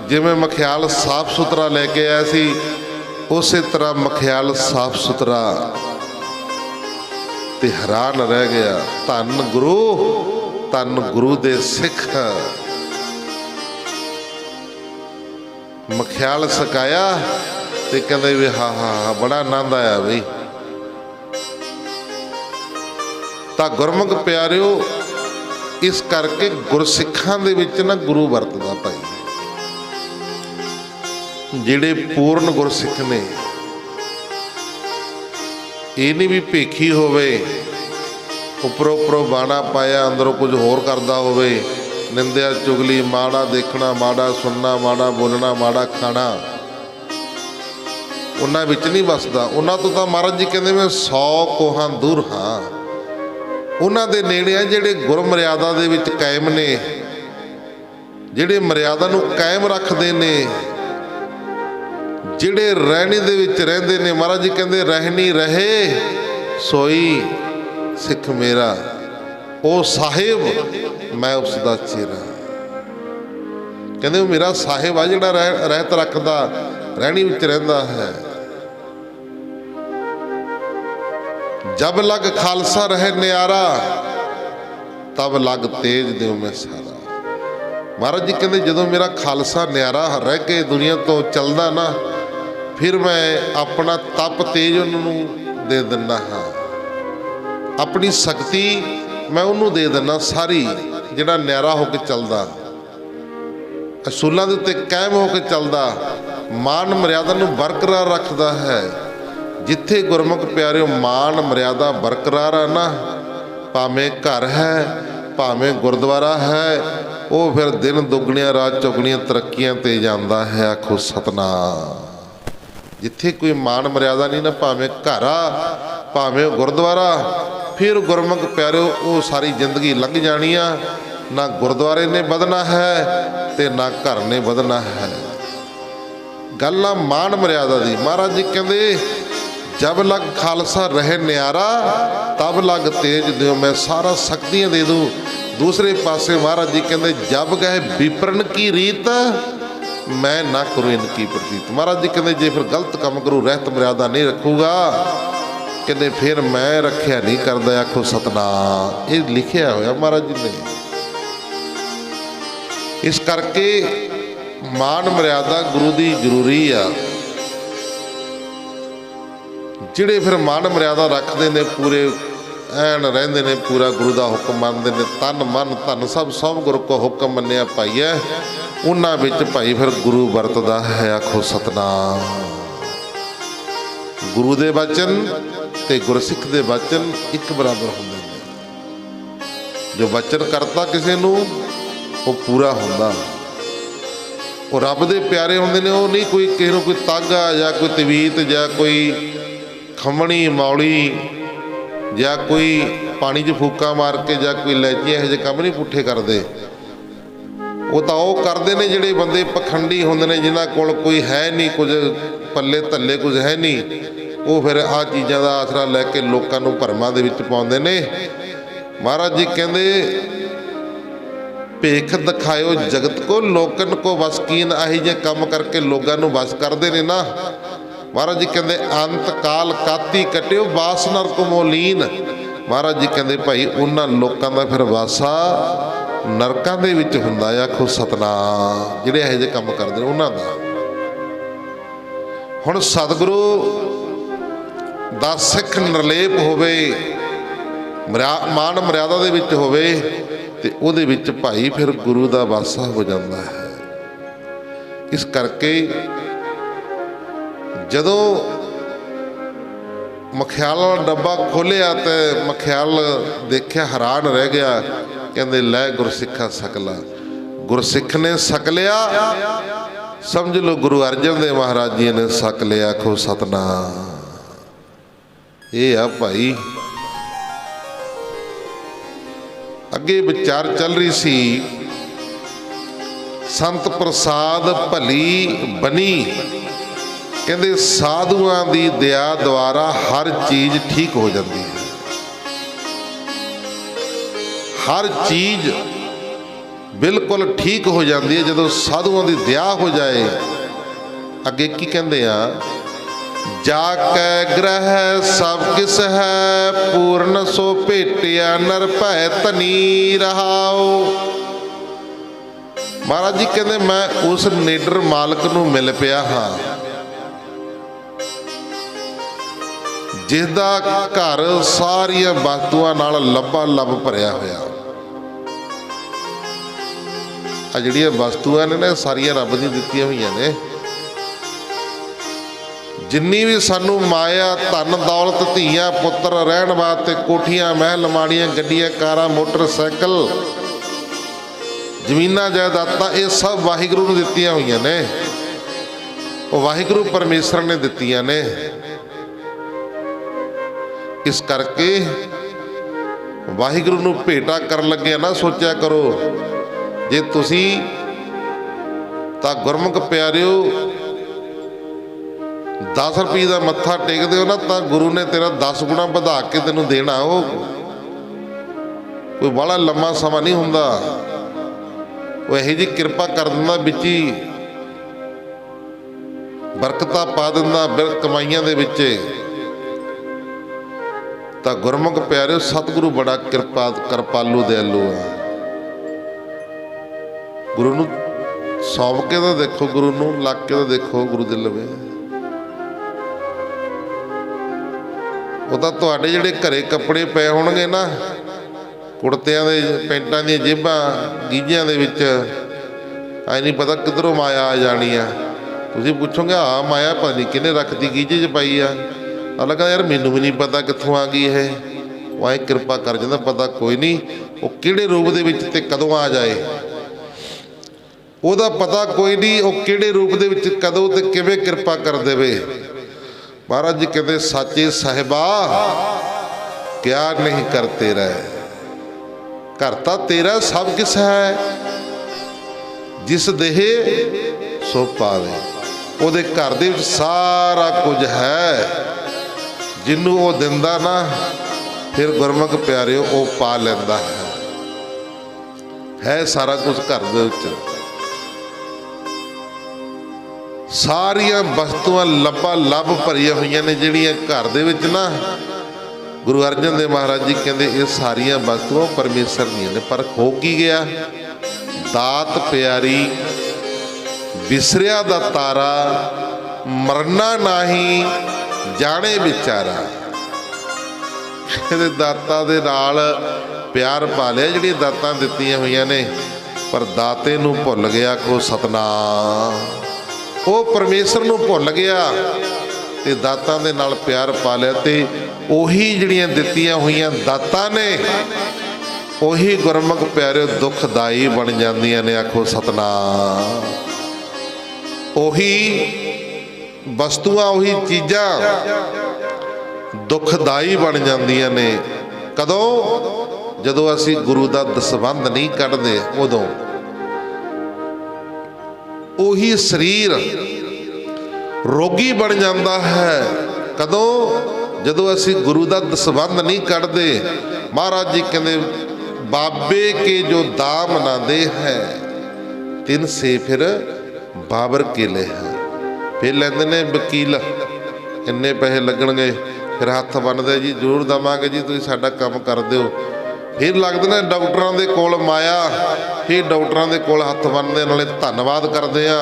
ਜਿਵੇਂ ਮਖਿਆਲ ਸਾਫ ਸੁਥਰਾ ਲੈ ਕੇ ਆਇਆ ਸੀ, ਉਸੇ ਤਰ੍ਹਾਂ ਮਖਿਆਲ ਸਾਫ ਸੁਥਰਾ, ਤੇ ਹੈਰਾਨ ਰਹਿ ਗਿਆ। ਧੰਨ ਗੁਰੂ, ਧੰਨ ਗੁਰੂ ਦੇ ਸਿੱਖ। ਮਖਿਆਲ ਸਕਾਇਆ ਤੇ ਕਹਿੰਦੇ ਵੀ ਹਾਂ ਹਾਂ ਬੜਾ ਆਨੰਦ ਆਇਆ ਬਈ। ਤਾਂ ਗੁਰਮੁਖ ਪਿਆਰਿਓ, ਇਸ ਕਰਕੇ ਗੁਰਸਿੱਖਾਂ ਦੇ ਵਿੱਚ ਨਾ ਗੁਰੂ ਵਰਤਦਾ ਭਾਈ। ਜਿਹੜੇ ਪੂਰਨ ਗੁਰਸਿੱਖ ਨੇ, ਇਹ ਨਹੀਂ ਵੀ ਭੇਖੀ ਹੋਵੇ, ਉੱਪਰੋਂ ਉੱਪਰੋਂ ਬਾਣਾ ਪਾਇਆ, ਅੰਦਰੋਂ ਕੁਝ ਹੋਰ ਕਰਦਾ ਹੋਵੇ, ਨਿੰਦਿਆ ਚੁਗਲੀ, ਮਾੜਾ ਦੇਖਣਾ, ਮਾੜਾ ਸੁਣਨਾ, ਮਾੜਾ ਬੋਲਣਾ, ਮਾੜਾ ਖਾਣਾ, ਉਹਨਾਂ ਵਿੱਚ ਨਹੀਂ ਵਸਦਾ। ਉਹਨਾਂ ਤੋਂ ਤਾਂ ਮਹਾਰਾਜ ਜੀ ਕਹਿੰਦੇ ਮੈਂ 100 ਕੋਹਾਂ ਦੂਰ ਹਾਂ। ਉਹਨਾਂ ਦੇ ਨੇੜੇ ਆ ਜਿਹੜੇ ਗੁਰਮਰਿਆਦਾ ਦੇ ਵਿੱਚ ਕਾਇਮ ਨੇ, ਜਿਹੜੇ ਮਰਿਆਦਾ ਨੂੰ ਕਾਇਮ ਰੱਖਦੇ ਨੇ, ਜਿਹੜੇ ਰਹਿਣੀ ਦੇ ਵਿੱਚ ਰਹਿੰਦੇ ਨੇ। ਮਹਾਰਾਜ ਜੀ ਕਹਿੰਦੇ ਰਹਿਣੀ ਰਹੇ ਸੋਈ ਸਿੱਖ ਮੇਰਾ, ਉਹ ਸਾਹਿਬ ਮੈਂ ਉਸ ਦਾ ਚੇਰਾ। ਕਹਿੰਦੇ ਉਹ ਮੇਰਾ ਸਾਹਿਬ ਆ ਜਿਹੜਾ ਰਹਿਤ ਰੱਖਦਾ, ਰਹਿਣੀ ਵਿੱਚ ਰਹਿੰਦਾ ਹੈ। ਜਬ ਲਗ ਖਾਲਸਾ ਰਹੇ ਨਿਆਰਾ, ਤਬ ਲਗ ਤੇਜ ਦਿਓ ਮੈਂ ਸਾਰਾ। ਮਹਾਰਾਜ ਜੀ ਕਹਿੰਦੇ ਜਦੋਂ ਮੇਰਾ ਖਾਲਸਾ ਨਿਆਰਾ ਰਹਿ ਕੇ ਦੁਨੀਆ ਤੋਂ ਚੱਲਦਾ ਨਾ, ਫਿਰ ਮੈਂ ਆਪਣਾ ਤਪ ਤੇਜ ਉਹਨਾਂ ਨੂੰ ਦੇ ਦਿੰਦਾ ਹਾਂ, ਆਪਣੀ ਸ਼ਕਤੀ ਮੈਂ ਉਹਨੂੰ ਦੇ ਦਿੰਦਾ ਸਾਰੀ, ਜਿਹੜਾ ਨਿਆਰਾ ਹੋ ਕੇ ਚੱਲਦਾ, ਅਸੂਲਾਂ ਦੇ ਉੱਤੇ ਕਾਇਮ ਹੋ ਕੇ ਚੱਲਦਾ, ਮਾਨ ਮਰਿਆਦਾ ਨੂੰ ਬਰਕਰਾਰ ਰੱਖਦਾ ਹੈ। ਜਿੱਥੇ ਗੁਰਮੁਖ ਪਿਆਰਿਓ ਮਾਨ ਮਰਿਆਦਾ ਬਰਕਰਾਰ ਆ ਨਾ, ਭਾਵੇਂ ਘਰ ਹੈ ਭਾਵੇਂ ਗੁਰਦੁਆਰਾ ਹੈ, ਉਹ ਫਿਰ ਦਿਨ ਦੁੱਗਣੀਆਂ ਰਾਤ ਚੌਗਣੀਆਂ ਤਰੱਕੀਆਂ ਤੇ ਜਾਂਦਾ ਹੈ। ਆਖੋ ਸਤਨਾਮ। ਜਿੱਥੇ ਕੋਈ ਮਾਨ ਮਰਿਆਦਾ ਨਹੀਂ ਨਾ, ਭਾਵੇਂ ਘਰ ਆ ਭਾਵੇਂ ਗੁਰਦੁਆਰਾ, ਫਿਰ ਗੁਰਮੁਖ ਪਿਆਰਿਓ ਉਹ ਸਾਰੀ ਜ਼ਿੰਦਗੀ ਲੰਘ ਜਾਣੀ ਆ। ਨਾ ਗੁਰਦੁਆਰੇ ਨੇ ਵਧਣਾ ਹੈ ਤੇ ਨਾ ਘਰ ਨੇ ਵਧਣਾ ਹੈ। ਗੱਲ ਆ ਮਾਨ ਮਰਿਆਦਾ ਦੀ। ਮਹਾਰਾਜ ਜੀ ਕਹਿੰਦੇ ਜਬ ਲਗ ਖਾਲਸਾ ਰਹੇ ਨਿਆਰਾ, ਤਬ ਲਗ ਤੇਜ ਦਿਓ ਮੈਂ ਸਾਰਾ, ਸ਼ਕਤੀਆਂ ਦੇ ਦੂੰ। ਦੂਸਰੇ ਪਾਸੇ ਮਹਾਰਾਜ ਜੀ ਕਹਿੰਦੇ ਜਬ ਗਏ ਵਿਪਰਨ ਕੀ ਰੀਤ, मैं ना करूँ इनकी प्रतीत। महाराज जी कहते जे फिर गलत काम करूँ, रहत मर्यादा नहीं रखूगा, कहते फिर मैं रखिया नहीं करता। आखो सतनाम। ये लिखिया होया महाराज जी ने। इस करके मान मर्यादा गुरु की जरूरी आ। जिहड़े फिर मान मर्यादा रखते ने पूरे ਐਨ ਰਹਿੰਦੇ ਨੇ, पूरा गुरु का हुक्म ਮੰਨਦੇ ਨੇ, तन मन धन सब गुरु को हुक्म ਮੰਨਿਆ ਭਾਈਏ, ਉਹਨਾਂ ਵਿੱਚ ਭਾਈ ਫਿਰ ਗੁਰੂ ਵਰਤਦਾ ਹੈ। ਆਖੋ ਸਤਨਾਮ। ਗੁਰੂ ਦੇ ਬਚਨ ਤੇ ਗੁਰਸਿੱਖ ਦੇ ਬਚਨ ਇੱਕ ਬਰਾਬਰ ਹੁੰਦੇ ਨੇ। ਜੋ ਬਚਨ ਕਰਤਾ ਕਿਸੇ ਨੂੰ ਉਹ ਪੂਰਾ ਹੁੰਦਾ। ਉਹ ਰੱਬ ਦੇ ਪਿਆਰੇ ਹੁੰਦੇ ਨੇ। ਉਹ ਨਹੀਂ ਕੋਈ ਕਿਸੇ ਨੂੰ ਕੋਈ ਤਾਗਾ ਜਾਂ ਕੋਈ ਤਵੀਤ ਜਾਂ ਕੋਈ ਖੰਮਣੀ ਮੌਲੀ ਜਾਂ ਕੋਈ ਪਾਣੀ 'ਚ ਫੂਕਾ ਮਾਰ ਕੇ ਜਾਂ ਕੋਈ ਲੈਚੀਆਂ ਇਹੋ ਜਿਹੇ ਕੰਮ ਨਹੀਂ ਪੁੱਠੇ ਕਰਦੇ। ਉਹ ਤਾਂ ਉਹ ਕਰਦੇ ਨੇ ਜਿਹੜੇ ਬੰਦੇ ਪਖੰਡੀ ਹੁੰਦੇ ਨੇ, ਜਿਨ੍ਹਾਂ ਕੋਲ ਕੋਈ ਹੈ ਨਹੀਂ, ਕੁਝ ਪੱਲੇ ਧੱਲੇ ਕੁਝ ਹੈ ਨਹੀਂ। ਉਹ ਫਿਰ ਆਹ ਚੀਜ਼ਾਂ ਦਾ ਆਸਰਾ ਲੈ ਕੇ ਲੋਕਾਂ ਨੂੰ ਭਰਮਾਂ ਦੇ ਵਿੱਚ ਪਾਉਂਦੇ ਨੇ। ਮਹਾਰਾਜ ਜੀ ਕਹਿੰਦੇ ਭੇਖ ਦਿਖਾਇਓ ਜਗਤ ਕੋ ਲੋਕਨ ਕੋ ਵਸ ਕੀਨ। ਇਹੋ ਜਿਹੇ ਕੰਮ ਕਰਕੇ ਲੋਕਾਂ ਨੂੰ ਵਸ ਕਰਦੇ ਨੇ ਨਾ। ਮਹਾਰਾਜ ਜੀ ਕਹਿੰਦੇ ਅੰਤ ਕਾਲ ਕਾਤੀ ਕਟਿਓ ਬਾਸ ਨਰਕ ਮੋਲੀਨ। ਮਹਾਰਾਜ ਜੀ ਕਹਿੰਦੇ ਭਾਈ ਉਹਨਾਂ ਲੋਕਾਂ ਦਾ ਫਿਰ ਵਾਸਾ ਨਰਕਾਂ ਦੇ ਵਿੱਚ ਹੁੰਦਾ। ਆਖੋ ਸਤਨਾਮ। ਜਿਹੜੇ ਇਹੋ ਜਿਹੇ ਕੰਮ ਕਰਦੇ ਨੇ ਉਹਨਾਂ ਦਾ। ਹੁਣ ਸਤਿਗੁਰੂ ਦਾ ਸਿੱਖ ਨਿਰਲੇਪ ਹੋਵੇ, ਮਾਨ ਮਰਿਆਦਾ ਦੇ ਵਿੱਚ ਹੋਵੇ, ਤੇ ਉਹਦੇ ਵਿੱਚ ਭਾਈ ਫਿਰ ਗੁਰੂ ਦਾ ਵਾਸਾ ਹੋ ਜਾਂਦਾ ਹੈ। ਇਸ ਕਰਕੇ ਜਦੋਂ ਮਖਿਆਲ ਵਾਲਾ ਡੱਬਾ ਖੋਲ੍ਹਿਆ ਤੇ ਮਖਿਆਲ ਦੇਖਿਆ, ਹੈਰਾਨ ਰਹਿ ਗਿਆ। ਕਹਿੰਦੇ ਲੈ ਗੁਰਸਿੱਖਾ ਸਕਲਾ। ਗੁਰਸਿੱਖ ਨੇ ਸਕ ਲਿਆ, ਸਮਝ ਲਓ ਗੁਰੂ ਅਰਜਨ ਦੇਵ ਮਹਾਰਾਜ ਜੀ ਨੇ ਸਕ ਲਿਆ। ਆਖੋ ਸਤਨਾਮ। ਇਹ ਆ ਭਾਈ। ਅੱਗੇ ਵਿਚਾਰ ਚੱਲ ਰਹੀ ਸੀ, ਸੰਤ ਪ੍ਰਸਾਦ ਭਲੀ ਬਣੀ। ਕਹਿੰਦੇ ਸਾਧੂਆਂ ਦੀ ਦਇਆ ਦੁਆਰਾ ਹਰ ਚੀਜ਼ ਠੀਕ ਹੋ ਜਾਂਦੀ ਹੈ। ਹਰ ਚੀਜ਼ ਬਿਲਕੁਲ ਠੀਕ ਹੋ ਜਾਂਦੀ ਹੈ ਜਦੋਂ ਸਾਧੂਆਂ ਦੀ ਦਇਆ ਹੋ ਜਾਏ। ਅੱਗੇ ਕੀ ਕਹਿੰਦੇ ਆ, ਜਾ ਕੈ ਗ੍ਰਹਿ ਸਭ ਕਿਸ ਹੈ, ਪੂਰਨ ਸੋ ਭੇਟਿਆ ਨਰ ਭੈ ਧਨੀ ਰਹਾਓ। ਮਹਾਰਾਜ ਜੀ ਕਹਿੰਦੇ ਮੈਂ ਉਸ ਨਿਡਰ ਮਾਲਕ ਨੂੰ ਮਿਲ ਪਿਆ ਹਾਂ ਜਿਸਦਾ ਘਰ ਸਾਰੀਆਂ ਵਸਤੂਆਂ ਨਾਲ ਲੱਭਾ ਲੱਭ ਭਰਿਆ ਹੋਇਆ। ਆ ਜਿਹੜੀਆਂ ਵਸਤੂਆਂ ਨੇ ਨਾ ਸਾਰੀਆਂ ਰੱਬ ਦੀ ਦਿੱਤੀਆਂ ਹੋਈਆਂ ਨੇ। ਜਿੰਨੀ ਵੀ ਸਾਨੂੰ ਮਾਇਆ ਧਨ ਦੌਲਤ ਧੀਆਂ ਪੁੱਤਰ ਰਹਿਣ ਵਾਸਤੇ ਕੋਠੀਆਂ ਮਹਿਲ ਮਾੜੀਆਂ ਗੱਡੀਆਂ ਕਾਰਾਂ ਮੋਟਰਸਾਈਕਲ ਜ਼ਮੀਨਾਂ ਜਾਇਦਾਦਾਂ ਇਹ ਸਭ ਵਾਹਿਗੁਰੂ ਨੂੰ ਦਿੱਤੀਆਂ ਹੋਈਆਂ ਨੇ। ਉਹ ਵਾਹਿਗੁਰੂ ਪਰਮੇਸ਼ਰ ਨੇ ਦਿੱਤੀਆਂ ਨੇ। ਇਸ ਕਰਕੇ ਵਾਹਿਗੁਰੂ ਨੂੰ ਭੇਟਾ ਕਰਨ ਲੱਗੇ ਨਾ ਸੋਚਿਆ ਕਰੋ, ਜੇ ਤੁਸੀਂ ਤਾਂ ਗੁਰਮੁਖ ਪਿਆਰਿਓ 10 ਰੁਪਏ ਦਾ ਮੱਥਾ ਟੇਕਦੇ ਹੋ ਨਾ, ਤਾਂ ਗੁਰੂ ਨੇ ਤੇਰਾ 10 ਗੁਣਾ ਵਧਾ ਕੇ ਤੈਨੂੰ ਦੇਣਾ। ਉਹ ਕੋਈ ਬੜਾ ਲੰਮਾ ਸਮਾਂ ਨਹੀਂ ਹੁੰਦਾ। ਉਹ ਇਹੋ ਜਿਹੀ ਕਿਰਪਾ ਕਰ ਦਿੰਦਾ, ਵਿੱਚ ਹੀ ਬਰਕਤਾਂ ਪਾ ਦਿੰਦਾ ਬਿਰ ਕਮਾਈਆਂ ਦੇ ਵਿੱਚ। ਤਾਂ ਗੁਰਮੁਖ ਪਿਆਰਿਓ ਸਤਿਗੁਰੂ ਬੜਾ ਕਿਰਪਾਲੂ ਦਿਆਲੂ ਆ। ਗੁਰੂ ਨੂੰ ਸੌਂਪ ਕੇ ਤਾਂ ਦੇਖੋ, ਗੁਰੂ ਨੂੰ ਲੱਗ ਕੇ ਤਾਂ ਦੇਖੋ ਗੁਰੂ ਦੇ ਲਵੇ। ਉਹ ਤਾਂ ਤੁਹਾਡੇ ਜਿਹੜੇ ਘਰੇ ਕੱਪੜੇ ਪਏ ਹੋਣਗੇ ਨਾ, ਕੁੜਤਿਆਂ ਦੇ ਪੈਂਟਾਂ ਦੀਆਂ ਜੇਬਾਂ ਗੀਝਿਆਂ ਦੇ ਵਿੱਚ, ਐ ਨਹੀਂ ਪਤਾ ਕਿੱਧਰੋਂ ਮਾਇਆ ਆ ਜਾਣੀ ਆ। ਤੁਸੀਂ ਪੁੱਛੋਗੇ ਆ ਮਾਇਆ ਪਤਾ ਨਹੀਂ ਕਿਹਨੇ ਰੱਖਦੀ ਗੀਝੇ 'ਚ ਪਾਈ ਆ। ਲੱਗਾ ਯਾਰ ਮੈਨੂੰ ਵੀ ਨਹੀਂ ਪਤਾ ਕਿੱਥੋਂ ਆ ਗਈ ਇਹ। ਉਹ ਐਂ ਕਿਰਪਾ ਕਰ ਜਾਂਦਾ, ਪਤਾ ਕੋਈ ਨਹੀਂ ਉਹ ਕਿਹੜੇ ਰੂਪ ਦੇ ਵਿੱਚ ਤੇ ਕਦੋਂ ਆ ਜਾਏ, ਉਹਦਾ ਪਤਾ ਕੋਈ ਨਹੀਂ। ਉਹ ਕਿਹੜੇ ਰੂਪ ਦੇ ਵਿੱਚ ਕਦੋਂ ਤੇ ਕਿਵੇਂ ਕਿਰਪਾ ਕਰ ਦੇਵੇ। ਮਹਾਰਾਜ ਜੀ ਕਹਿੰਦੇ ਸਾਚੇ ਸਾਹਿਬਾ ਕਿਆ ਨਹੀਂ ਕਰਤੇ ਰਹਿ, ਘਰ ਤਾਂ ਤੇਰਾ ਸਭ ਕਿਸ ਹੈ, ਜਿਸ ਦੇਹ ਸੋ ਪਾਵੇ। ਉਹਦੇ ਘਰ ਦੇ ਵਿੱਚ ਸਾਰਾ ਕੁਝ ਹੈ। ਜਿਹਨੂੰ ਉਹ ਦਿੰਦਾ ਨਾ, ਫਿਰ ਗੁਰਮੁਖ ਪਿਆਰਿਓ ਉਹ ਪਾ ਲੈਂਦਾ ਹੈ ਸਾਰਾ ਕੁਝ ਘਰ ਦੇ ਵਿੱਚ। ਸਾਰੀਆਂ ਵਸਤੂਆਂ ਲੱਭਾ ਲੱਭ ਭਰੀਆਂ ਹੋਈਆਂ ਨੇ ਜਿਹੜੀਆਂ ਘਰ ਦੇ ਵਿੱਚ ਨਾ। ਗੁਰੂ ਅਰਜਨ ਦੇਵ ਮਹਾਰਾਜ ਜੀ ਕਹਿੰਦੇ ਇਹ ਸਾਰੀਆਂ ਵਸਤੂਆਂ ਪਰਮੇਸ਼ਰ ਦੀਆਂ ਨੇ। ਪਰ ਹੋ ਕੀ ਗਿਆ? ਦਾਤ ਪਿਆਰੀ ਵਿਸਰਿਆ ਦਾ ਤਾਰਾ, ਮਰਨਾ ਨਹੀਂ ਜਾਣੇ ਵਿਚਾਰਾ। ਇਹਦੇ ਦਾਤਾਂ ਦੇ ਨਾਲ ਪਿਆਰ ਪਾ ਲਿਆ, ਜਿਹੜੀਆਂ ਦਾਤਾਂ ਦਿੱਤੀਆਂ ਹੋਈਆਂ ਨੇ, ਪਰ ਦਾਤੇ ਨੂੰ ਭੁੱਲ ਗਿਆ ਕੋ ਸਤਨਾਮ। ਉਹ ਪਰਮੇਸ਼ਰ ਨੂੰ ਭੁੱਲ ਗਿਆ ਤੇ ਦਾਤਾਂ ਦੇ ਨਾਲ ਪਿਆਰ ਪਾ ਲਿਆ, ਤੇ ਉਹੀ ਜਿਹੜੀਆਂ ਦਿੱਤੀਆਂ ਹੋਈਆਂ ਦਾਤਾਂ ਨੇ ਉਹੀ ਗੁਰਮੁਖ ਪਿਆਰਿਓ ਦੁਖਦਾਈ ਬਣ ਜਾਂਦੀਆਂ ਨੇ। ਆਖੋ ਸਤਨਾਮ। ਉਹੀ ਵਸਤੂਆਂ, ਉਹੀ ਚੀਜ਼ਾਂ ਦੁਖਦਾਈ ਬਣ ਜਾਂਦੀਆਂ ਨੇ। ਕਦੋਂ? ਜਦੋਂ ਅਸੀਂ ਗੁਰੂ ਦਾ ਦਸਵੰਧ ਨਹੀਂ ਕੱਢਦੇ, ਉਦੋਂ। ਉਹੀ ਸਰੀਰ ਰੋਗੀ ਬਣ ਜਾਂਦਾ ਹੈ। ਕਦੋਂ? ਜਦੋਂ ਅਸੀਂ ਗੁਰੂ ਦਾ ਦਸਵੰਧ ਨਹੀਂ ਕੱਢਦੇ। ਮਹਾਰਾਜ ਜੀ ਕਹਿੰਦੇ ਬਾਬੇ ਕੇ ਜੋ ਦਾਮ ਨਾ ਦੇ ਹੈ ਤਿਨ ਸੇ ਫਿਰ ਬਾਬਰ ਕੇ ਲੈ ਹੈ। ਫਿਰ ਲੈਂਦੇ ਨੇ ਵਕੀਲ, ਇੰਨੇ ਪੈਸੇ ਲੱਗਣਗੇ, ਫਿਰ ਹੱਥ ਬੰਨ੍ਹਦੇ ਜੀ ਜ਼ਰੂਰ ਦੇਵਾਂਗੇ ਜੀ, ਤੁਸੀਂ ਸਾਡਾ ਕੰਮ ਕਰ ਦਿਓ। ਫਿਰ ਲੱਗਦੇ ਨੇ ਡਾਕਟਰਾਂ ਦੇ ਕੋਲ ਮਾਇਆ, ਫਿਰ ਡਾਕਟਰਾਂ ਦੇ ਕੋਲ ਹੱਥ ਬੰਨ੍ਹਦੇ, ਨਾਲੇ ਧੰਨਵਾਦ ਕਰਦੇ ਆ।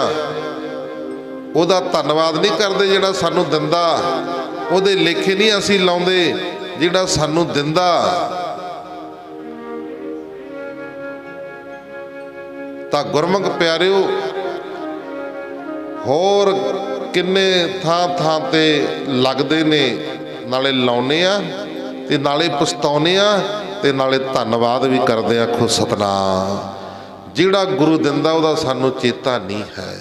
ਉਹਦਾ ਧੰਨਵਾਦ ਨਹੀਂ ਕਰਦੇ ਜਿਹੜਾ ਸਾਨੂੰ ਦਿੰਦਾ, ਉਹਦੇ ਲੇਖੇ ਨਹੀਂ ਅਸੀਂ ਲਾਉਂਦੇ ਜਿਹੜਾ ਸਾਨੂੰ ਦਿੰਦਾ। ਤਾਂ ਗੁਰਮੁਖ ਪਿਆਰਿਓ, ਹੋਰ ਕਿੰਨੇ ਥਾਂ ਥਾਂ ਤੇ ਲੱਗਦੇ ਨੇ, ਨਾਲੇ ਲਾਉਨੇ ਆ ਤੇ ਨਾਲੇ ਪਛਤਾਉਨੇ ਆ ਤੇ ਨਾਲੇ ਧੰਨਵਾਦ ਵੀ ਕਰਦੇ ਆ। ਆਖੋ ਸਤਨਾਮ। ਜਿਹੜਾ ਗੁਰੂ ਦਿੰਦਾ ਉਹਦਾ ਸਾਨੂੰ ਚੇਤਾ ਨਹੀਂ ਹੈ,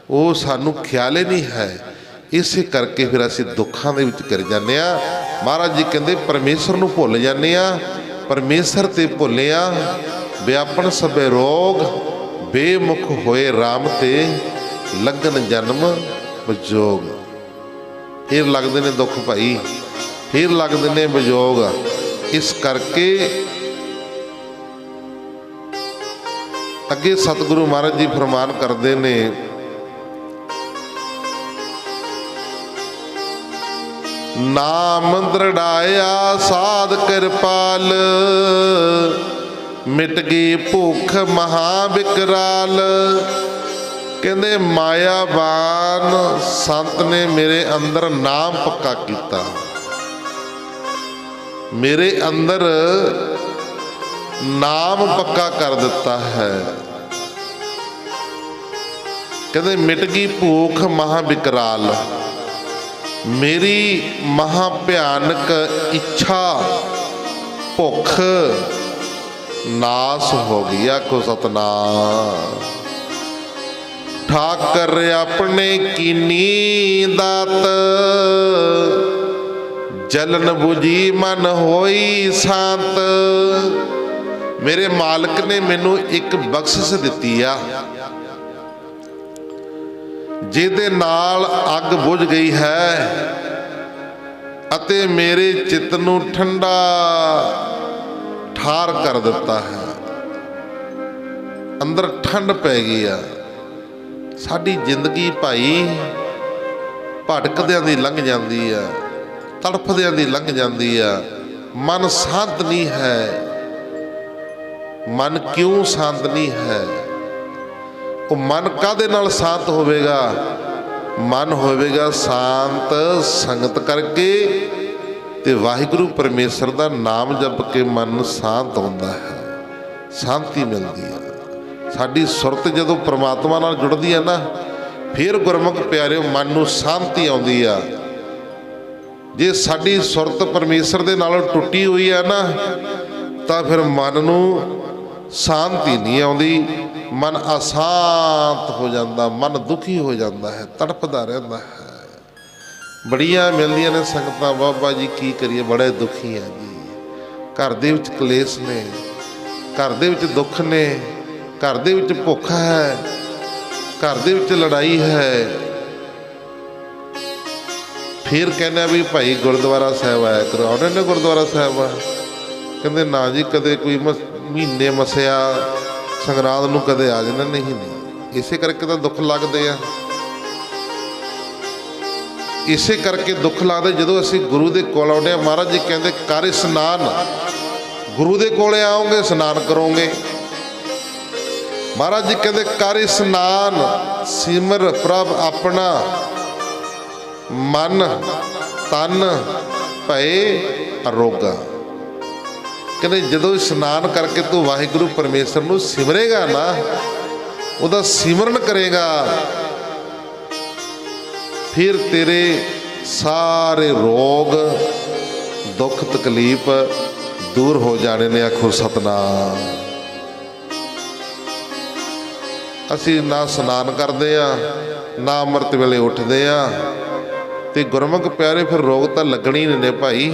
ਉਹ ਸਾਨੂੰ ਖਿਆਲ ਹੀ ਨਹੀਂ ਹੈ। ਇਸੇ ਕਰਕੇ ਫਿਰ ਅਸੀਂ ਦੁੱਖਾਂ ਦੇ ਵਿੱਚ ਕਰ ਜਾਂਦੇ ਆ। ਮਹਾਰਾਜ ਜੀ ਕਹਿੰਦੇ ਪਰਮੇਸ਼ਰ ਨੂੰ ਭੁੱਲ ਜਾਂਦੇ ਆ। ਪਰਮੇਸ਼ਰ ਤੇ ਭੁੱਲਿਆ ਵਿਆਪਨ ਸਭੇ ਰੋਗ, ਬੇਮੁਖ ਹੋਏ ਰਾਮ ਤੇ ਲੱਗਣ ਜਨਮ ਵਿਜੋਗ। ਫਿਰ ਲੱਗਦੇ ਨੇ ਦੁੱਖ ਭਾਈ, ਫਿਰ ਲੱਗਦੇ ਨੇ ਵਿਜੋਗ। ਇਸ ਕਰਕੇ ਅੱਗੇ ਸਤਿਗੁਰੂ ਮਹਾਰਾਜ ਜੀ ਫਰਮਾਨ ਕਰਦੇ ਨੇ, ਨਾਮ ਦ੍ਰਿੜਾਇਆ ਸਾਧ ਕਿਰਪਾਲ, ਮਿਟ ਗਈ ਭੁੱਖ ਮਹਾ ਵਿਕਰਾਲ। ਕਹਿੰਦੇ ਮਾਇਆਵਾਨ ਸੰਤ ਨੇ ਮੇਰੇ ਅੰਦਰ ਨਾਮ ਪੱਕਾ ਕੀਤਾ, ਮੇਰੇ ਅੰਦਰ ਨਾਮ ਪੱਕਾ ਕਰ ਦਿੱਤਾ ਹੈ। ਕਹਿੰਦੇ ਮਿਟ ਗਈ ਭੁੱਖ ਮਹਾ ਵਿਕਰਾਲ, ਮੇਰੀ ਮਹਾ ਭਿਆਨਕ ਇੱਛਾ ਭੁੱਖ ਨਾਸ ਹੋ ਗਈ। ਆਖੋ ਸਤਨਾਮ। ਠਾਕਰ ਆਪਣੇ ਕੀਨੀ ਦਾਤ, ਜਲਨ ਬੁਝੀ ਮਨ ਹੋਈ ਸ਼ਾਂਤ। ਮੇਰੇ ਮਾਲਕ ਨੇ ਮੈਨੂੰ ਇੱਕ ਬਖਸ਼ਿਸ਼ ਦਿੱਤੀ ਆ, ਜਿਹਦੇ ਨਾਲ ਅੱਗ ਬੁਝ ਗਈ ਹੈ ਅਤੇ ਮੇਰੇ ਚਿੱਤ ਨੂੰ ਠੰਡਾ ਠਾਰ ਕਰ ਦਿੱਤਾ ਹੈ। ਅੰਦਰ ਠੰਡ ਪੈ ਗਈ ਆ। ਸਾਡੀ ਜ਼ਿੰਦਗੀ ਭਾਈ ਭਟਕਦਿਆਂ ਦੀ ਲੰਘ ਜਾਂਦੀ ਆ, ਤੜਫਦਿਆਂ ਦੀ ਲੰਘ ਜਾਂਦੀ ਆ। ਮਨ ਸ਼ਾਂਤ ਨਹੀਂ ਹੈ। ਮਨ ਕਿਉਂ ਸ਼ਾਂਤ ਨਹੀਂ ਹੈ? ਉਹ ਮਨ ਕਾਹਦੇ ਨਾਲ ਸ਼ਾਂਤ ਹੋਵੇਗਾ? ਮਨ ਹੋਵੇਗਾ ਸ਼ਾਂਤ ਸੰਗਤ ਕਰਕੇ ਤੇ ਵਾਹਿਗੁਰੂ ਪਰਮੇਸ਼ਰ ਦਾ ਨਾਮ ਜਪ ਕੇ ਮਨ ਸ਼ਾਂਤ ਹੁੰਦਾ ਹੈ, ਸ਼ਾਂਤੀ ਮਿਲਦੀ ਹੈ। ਸਾਡੀ ਸੁਰਤ ਜਦੋਂ ਪ੍ਰਮਾਤਮਾ ਨਾਲ ਜੁੜਦੀ ਹੈ ਨਾ, ਫਿਰ ਗੁਰਮੁਖ ਪਿਆਰਿਓ ਮਨ ਨੂੰ ਸ਼ਾਂਤੀ ਆਉਂਦੀ ਆ। ਜੇ ਸਾਡੀ ਸੁਰਤ ਪਰਮੇਸ਼ਰ ਦੇ ਨਾਲੋਂ ਟੁੱਟੀ ਹੋਈ ਆ ਨਾ, ਤਾਂ ਫਿਰ ਮਨ ਨੂੰ ਸ਼ਾਂਤੀ ਨਹੀਂ ਆਉਂਦੀ। ਮਨ ਅਸ਼ਾਂਤ ਹੋ ਜਾਂਦਾ, ਮਨ ਦੁਖੀ ਹੋ ਜਾਂਦਾ ਹੈ, ਤੜਫਦਾ ਰਹਿੰਦਾ ਹੈ। ਬੜੀਆਂ ਮਿਲਦੀਆਂ ਨੇ ਸੰਗਤਾਂ, ਬਾਬਾ ਜੀ ਕੀ ਕਰੀਏ, ਬੜੇ ਦੁਖੀ ਆ ਜੀ। ਘਰ ਦੇ ਵਿੱਚ ਕਲੇਸ਼ ਨੇ, ਘਰ ਦੇ ਵਿੱਚ ਦੁੱਖ ਨੇ, ਘਰ ਦੇ ਵਿੱਚ ਭੁੱਖ ਹੈ, ਘਰ ਦੇ ਵਿੱਚ ਲੜਾਈ ਹੈ। ਫਿਰ ਕਹਿੰਦੇ ਵੀ ਭਾਈ ਗੁਰਦੁਆਰਾ ਸਾਹਿਬ ਆਇਆ ਕਰੋ। ਆਉਣੇ ਨੇ ਗੁਰਦੁਆਰਾ ਸਾਹਿਬ? ਕਹਿੰਦੇ ਨਾ ਜੀ, ਕਦੇ ਕੋਈ ਮਹੀਨੇ ਮਸਿਆ ਸੰਗਰਾਂਦ ਨੂੰ ਕਦੇ ਆ ਜਾਣਾ। ਨਹੀਂ ਨਹੀਂ, ਇਸੇ ਕਰਕੇ ਤਾਂ ਦੁੱਖ ਲੱਗਦੇ ਆ। ਇਸੇ ਕਰਕੇ ਦੁੱਖ ਲੱਗਦਾ ਜਦੋਂ ਅਸੀਂ ਗੁਰੂ ਦੇ ਕੋਲ ਆਉਂਦੇ ਹਾਂ। ਮਹਾਰਾਜ ਜੀ ਕਹਿੰਦੇ ਕਰ ਇਸ਼ਨਾਨ, ਗੁਰੂ ਦੇ ਕੋਲੇ ਆਓਗੇ ਇਸ਼ਨਾਨ ਕਰੋਗੇ। ਮਹਾਰਾਜ ਜੀ ਕਹਿੰਦੇ ਕਰ ਇਸ਼ਨਾਨ, ਸਿਮਰ ਪ੍ਰਭ ਆਪਣਾ, ਮਨ ਤਨ ਭਏ ਅਰੋਗਾ। ਕਹਿੰਦੇ ਜਦੋਂ ਇਸ਼ਨਾਨ ਕਰਕੇ ਤੂੰ ਵਾਹਿਗੁਰੂ ਪਰਮੇਸ਼ਰ ਨੂੰ ਸਿਮਰੇਗਾ ਨਾ, ਉਹਦਾ ਸਿਮਰਨ ਕਰੇਗਾ, ਫਿਰ ਤੇਰੇ ਸਾਰੇ ਰੋਗ ਦੁੱਖ ਤਕਲੀਫ ਦੂਰ ਹੋ ਜਾਣੇ ਨੇ। ਆਖੋ ਸਤਨਾਮ। ਅਸੀਂ ਨਾ ਇਸ਼ਨਾਨ ਕਰਦੇ ਆ, ਨਾ ਅੰਮ੍ਰਿਤ ਵੇਲੇ ਉੱਠਦੇ ਆ, ਤੇ ਗੁਰਮੁਖ ਪਿਆਰੇ ਫਿਰ ਰੋਗ ਤਾਂ ਲੱਗਣੀ ਨੇ ਭਾਈ,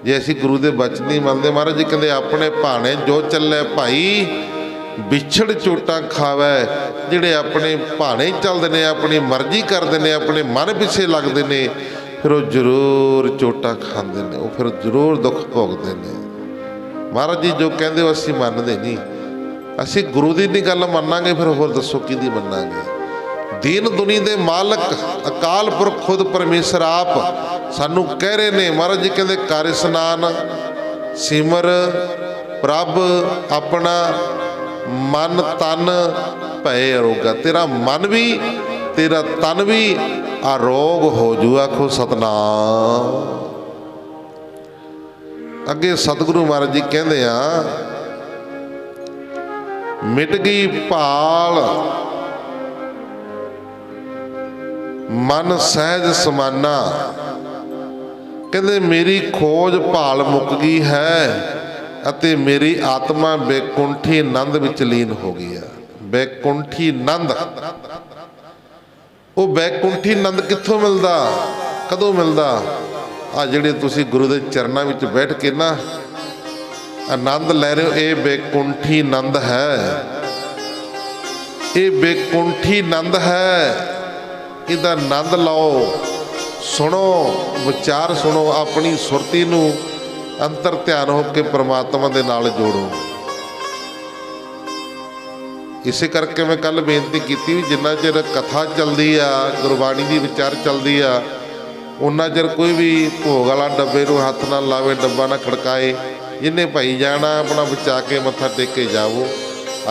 ਜੇ ਅਸੀਂ ਗੁਰੂ ਦੇ ਬਚਨ ਨਹੀਂ ਮੰਨਦੇ। ਮਹਾਰਾਜ ਜੀ ਕਹਿੰਦੇ ਆਪਣੇ ਭਾਣੇ ਜੋ ਚੱਲੇ ਭਾਈ, ਵਿਛੜ ਚੋਟਾਂ ਖਾਵੇ। ਜਿਹੜੇ ਆਪਣੇ ਭਾਣੇ ਚੱਲਦੇ ਨੇ, ਆਪਣੀ ਮਰਜ਼ੀ ਕਰਦੇ ਨੇ, ਆਪਣੇ ਮਨ ਪਿੱਛੇ ਲੱਗਦੇ ਨੇ, ਫਿਰ ਉਹ ਜ਼ਰੂਰ ਚੋਟਾਂ ਖਾਂਦੇ ਨੇ, ਉਹ ਫਿਰ ਜ਼ਰੂਰ ਦੁੱਖ ਭੋਗਦੇ ਨੇ। ਮਹਾਰਾਜ ਜੀ ਜੋ ਕਹਿੰਦੇ ਉਹ ਅਸੀਂ ਮੰਨਦੇ ਨਹੀਂ। ਅਸੀਂ ਗੁਰੂ ਦੀ ਨਹੀਂ ਗੱਲ ਮੰਨਾਂਗੇ, ਫਿਰ ਹੋਰ ਦੱਸੋ ਕਿਹਦੀ ਮੰਨਾਂਗੇ। ਦੀਨ ਦੁਨੀ ਦੇ ਮਾਲਕ ਅਕਾਲ ਪੁਰਖ ਖੁਦ ਪਰਮੇਸ਼ਰ ਆਪ ਸਾਨੂੰ ਕਹਿ ਰਹੇ ਨੇ। ਮਹਾਰਾਜ ਜੀ ਕਹਿੰਦੇ ਕਰ ਇਸ਼ਨਾਨ, ਸਿਮਰ ਪ੍ਰਭ ਆਪਣਾ, ਮਨ ਤਨ ਭਏ ਅਰੋਗਾ। ਤੇਰਾ ਮਨ ਵੀ ਤੇਰਾ ਤਨ ਵੀ ਅਰੋਗ ਹੋ ਜੂ। ਆਖੋ ਸਤਨਾਮ। ਅੱਗੇ ਸਤਿਗੁਰੂ ਮਹਾਰਾਜ ਜੀ ਕਹਿੰਦੇ ਆ ਮਿਟ ਗਈ ਭਾਲ ਮਨ ਸਹਿਜ ਸਮਾਨਾ। ਕਹਿੰਦੇ ਮੇਰੀ ਖੋਜ ਭਾਲ ਮੁੱਕ ਗਈ ਹੈ ਅਤੇ ਮੇਰੀ ਆਤਮਾ ਬੈਕੁੰਠੀ ਆਨੰਦ ਵਿੱਚ ਲੀਨ ਹੋ ਗਈ ਆ। ਬੈਕੁੰਠੀ ਆਨੰਦ, ਉਹ ਬੈਕੁੰਠੀ ਆਨੰਦ ਕਿੱਥੋਂ ਮਿਲਦਾ, ਕਦੋਂ ਮਿਲਦਾ? ਆ ਜਿਹੜੇ ਤੁਸੀਂ ਗੁਰੂ ਦੇ ਚਰਨਾਂ ਵਿੱਚ ਬੈਠ ਕੇ ਨਾ ਆਨੰਦ ਲੈ ਰਹੇ ਹੋ, ਇਹ ਬੈਕੁੰਠੀ ਆਨੰਦ ਹੈ। ਇਹ ਬੈਕੁੰਠੀ ਆਨੰਦ ਹੈ। ਇਹਦਾ ਆਨੰਦ ਲਓ, ਸੁਣੋ, ਵਿਚਾਰ ਸੁਣੋ, ਆਪਣੀ ਸੁਰਤੀ ਨੂੰ ਅੰਤਰ ਧਿਆਨ ਹੋ ਕੇ ਪ੍ਰਮਾਤਮਾ ਦੇ ਨਾਲ ਜੋੜੋ। ਇਸੇ ਕਰਕੇ ਮੈਂ ਕੱਲ ਬੇਨਤੀ ਕੀਤੀ ਵੀ ਜਿੰਨਾ ਚਿਰ ਕਥਾ ਚੱਲਦੀ ਆ, ਗੁਰਬਾਣੀ ਦੀ ਵਿਚਾਰ ਚੱਲਦੀ ਆ, ਉਨਾ ਚਿਰ ਕੋਈ ਵੀ ਭੋਗ ਵਾਲਾ ਡੱਬੇ ਨੂੰ ਹੱਥ ਨਾ ਲਾਵੇ, ਡੱਬਾ ਨਾ ਖੜਕਾਏ। ਜਿਹਨੇ ਭਾਈ ਜਾਣਾ ਆਪਣਾ ਬਚਾ ਕੇ ਮੱਥਾ ਟੇਕ ਕੇ ਜਾਵੋ।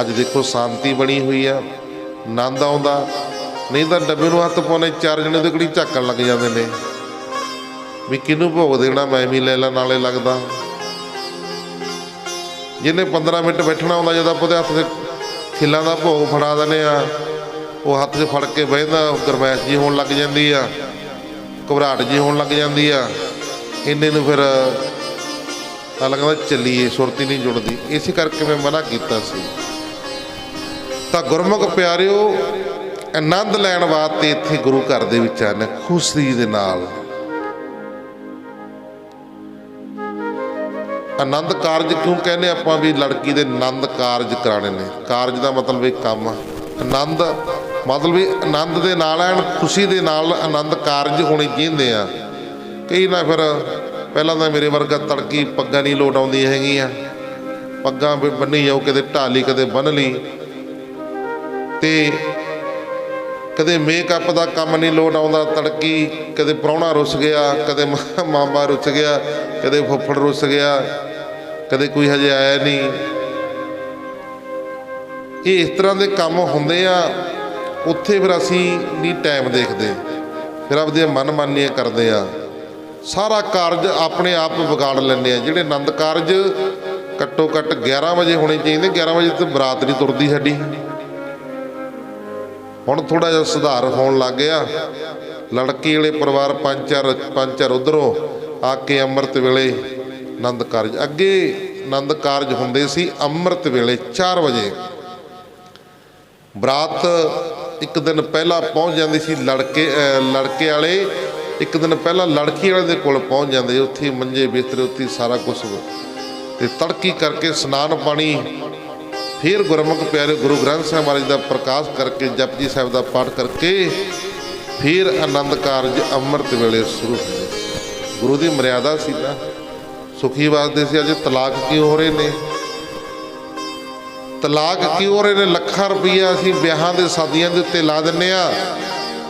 ਅੱਜ ਦੇਖੋ ਸ਼ਾਂਤੀ ਬਣੀ ਹੋਈ ਆ, ਆਨੰਦ ਆਉਂਦਾ। ਨਹੀਂ ਤਾਂ ਡੱਬੇ ਨੂੰ ਹੱਥ ਪਾਉਣੇ, ਚਾਰ ਜਣੇ ਉਹਦੇ ਕੋਲ ਝਾਕਣ ਲੱਗ ਜਾਂਦੇ ਨੇ ਵੀ ਕਿਹਨੂੰ ਭੋਗ ਦੇਣਾ, ਮੈਂ ਵੀ ਲੈ ਲਾ ਨਾਲੇ ਲੱਗਦਾ। ਜਿਹਨੇ 15 ਮਿੰਟ ਬੈਠਣਾ ਹੁੰਦਾ, ਜਦ ਆਪਾਂ ਉਹਦੇ ਹੱਥ 'ਚ ਖਿੱਲਾਂ ਦਾ ਭੋਗ ਫੜਾ ਦਿੰਦੇ ਆ, ਉਹ ਹੱਥ 'ਚ ਫੜ ਕੇ ਬਹਿੰਦਾ, ਗਰਮੈਸ਼ ਜੀ ਹੋਣ ਲੱਗ ਜਾਂਦੀ ਆ, ਘਬਰਾਹਟ ਜੀ ਹੋਣ ਲੱਗ ਜਾਂਦੀ ਆ। ਇੰਨੇ ਨੂੰ ਫਿਰ ਤਾਂ ਲੱਗਦਾ ਚੱਲੀਏ, ਸੁਰਤੀ ਨਹੀਂ ਜੁੜਦੀ। ਇਸੇ ਕਰਕੇ ਮੈਂ ਮਨਾ ਕੀਤਾ ਸੀ। ਤਾਂ ਗੁਰਮੁਖ ਪਿਆਰਿਓ, ਆਨੰਦ ਲੈਣ ਵਾਸਤੇ ਇੱਥੇ ਗੁਰੂ ਘਰ ਦੇ ਵਿੱਚ ਆਨੇ ਖੁਸ਼ੀ ਦੇ ਨਾਲ। ਆਨੰਦ ਕਾਰਜ ਕਿਉਂ ਕਹਿੰਦੇ ਆਪਾਂ ਵੀ ਲੜਕੀ ਦੇ ਆਨੰਦ ਕਾਰਜ ਕਰਾਣੇ ਨੇ? ਕਾਰਜ ਦਾ ਮਤਲਬ ਇਹ ਕੰਮ, ਆਨੰਦ ਮਤਲਬ ਵੀ ਆਨੰਦ ਦੇ ਨਾਲ ਐਨ ਖੁਸ਼ੀ ਦੇ ਨਾਲ ਆਨੰਦ ਕਾਰਜ ਹੋਣੇ ਚਾਹੀਦੇ ਆ। ਕਈ ਨਾ ਫਿਰ ਪਹਿਲਾਂ ਤਾਂ ਮੇਰੇ ਵਰਗਾ ਤੜਕੀ ਪੱਗਾਂ ਨਹੀਂ ਲੋਟ ਆਉਂਦੀਆਂ ਹੈਗੀਆਂ, ਪੱਗਾਂ ਬੰਨੀ ਜਾਓ, ਕਦੇ ਢਾਲੀ ਕਦੇ ਬੰਨ ਲਈ, ਤੇ ਕਦੇ ਮੇਕਅਪ ਦਾ ਕੰਮ ਨਹੀਂ ਲੋਟ ਆਉਂਦਾ ਤੜਕੀ। ਕਦੇ ਪ੍ਰਾਹੁਣਾ ਰੁੱਸ ਗਿਆ, ਕਦੇ ਮਾਮਾ ਰੁੱਸ ਗਿਆ, ਕਦੇ ਫੁੱਫੜ ਰੁੱਸ ਗਿਆ, ਕਦੇ ਕੋਈ ਹਜੇ ਆਇਆ ਨਹੀਂ। ਇਹ ਇਸ ਤਰ੍ਹਾਂ ਦੇ ਕੰਮ ਹੁੰਦੇ ਆ। ਉੱਥੇ ਫਿਰ ਅਸੀਂ ਨਹੀਂ ਟਾਈਮ ਦੇਖਦੇ, ਫਿਰ ਆਪਦੀਆਂ ਮਨਮਾਨੀਆਂ ਕਰਦੇ ਆ, ਸਾਰਾ ਕਾਰਜ ਆਪਣੇ ਆਪ ਵਿਗਾੜ ਲੈਂਦੇ ਆ। ਜਿਹੜੇ ਆਨੰਦ ਕਾਰਜ ਘੱਟੋ ਘੱਟ 11 ਵਜੇ ਹੋਣੇ ਚਾਹੀਦੇ, 11 ਵਜੇ ਤੇ ਬਰਾਤ ਨਹੀਂ ਤੁਰਦੀ ਸਾਡੀ। ਹੁਣ ਥੋੜ੍ਹਾ ਜਿਹਾ ਸੁਧਾਰ ਹੋਣ ਲੱਗ ਗਿਆ। ਲੜਕੀ ਵਾਲੇ ਪਰਿਵਾਰ ਪੰਜ ਚਾਰ ਉੱਧਰੋਂ ਆ ਕੇ ਅੰਮ੍ਰਿਤ ਵੇਲੇ ਆਨੰਦ ਕਾਰਜ। ਅੱਗੇ ਆਨੰਦ ਕਾਰਜ ਹੁੰਦੇ ਸੀ ਅੰਮ੍ਰਿਤ ਵੇਲੇ 4 ਵਜੇ। ਬਰਾਤ ਇੱਕ ਦਿਨ ਪਹਿਲਾਂ ਪਹੁੰਚ ਜਾਂਦੀ ਸੀ। ਲੜਕੇ ਵਾਲੇ ਇੱਕ ਦਿਨ ਪਹਿਲਾਂ ਲੜਕੀ ਵਾਲੇ ਦੇ ਕੋਲ ਪਹੁੰਚ ਜਾਂਦੇ, ਉੱਥੇ ਮੰਜੇ ਬਿਸਤਰੇ, ਉੱਥੇ ਸਾਰਾ ਕੁਛ, ਤੇ ਤੜਕੀ ਕਰਕੇ ਇਸ਼ਨਾਨ ਪਾਣੀ, ਫਿਰ ਗੁਰਮੁਖ ਪਿਆਰੇ ਗੁਰੂ ਗ੍ਰੰਥ ਸਾਹਿਬ ਮਹਾਰਾਜ ਦਾ ਪ੍ਰਕਾਸ਼ ਕਰਕੇ, ਜਪਜੀ ਸਾਹਿਬ ਦਾ ਪਾਠ ਕਰਕੇ, ਫਿਰ ਆਨੰਦ ਕਾਰਜ ਅੰਮ੍ਰਿਤ ਵੇਲੇ ਸ਼ੁਰੂ ਹੁੰਦੇ ਸੀ। ਗੁਰੂ ਦੀ ਮਰਿਆਦਾ ਸੀ ਨਾ, ਸੁਖੀ ਵਾਸਤੇ ਸੀ। ਅੱਜ ਤਲਾਕ ਕਿਉਂ ਹੋ ਰਹੇ ਨੇ? ਤਲਾਕ ਕਿਉਂ ਹੋ ਰਹੇ ਨੇ? ਲੱਖਾਂ ਰੁਪਈਆ ਅਸੀਂ ਵਿਆਹਾਂ ਦੇ ਸ਼ਾਦੀਆਂ ਦੇ ਉੱਤੇ ਲਾ ਦਿੰਦੇ ਆ,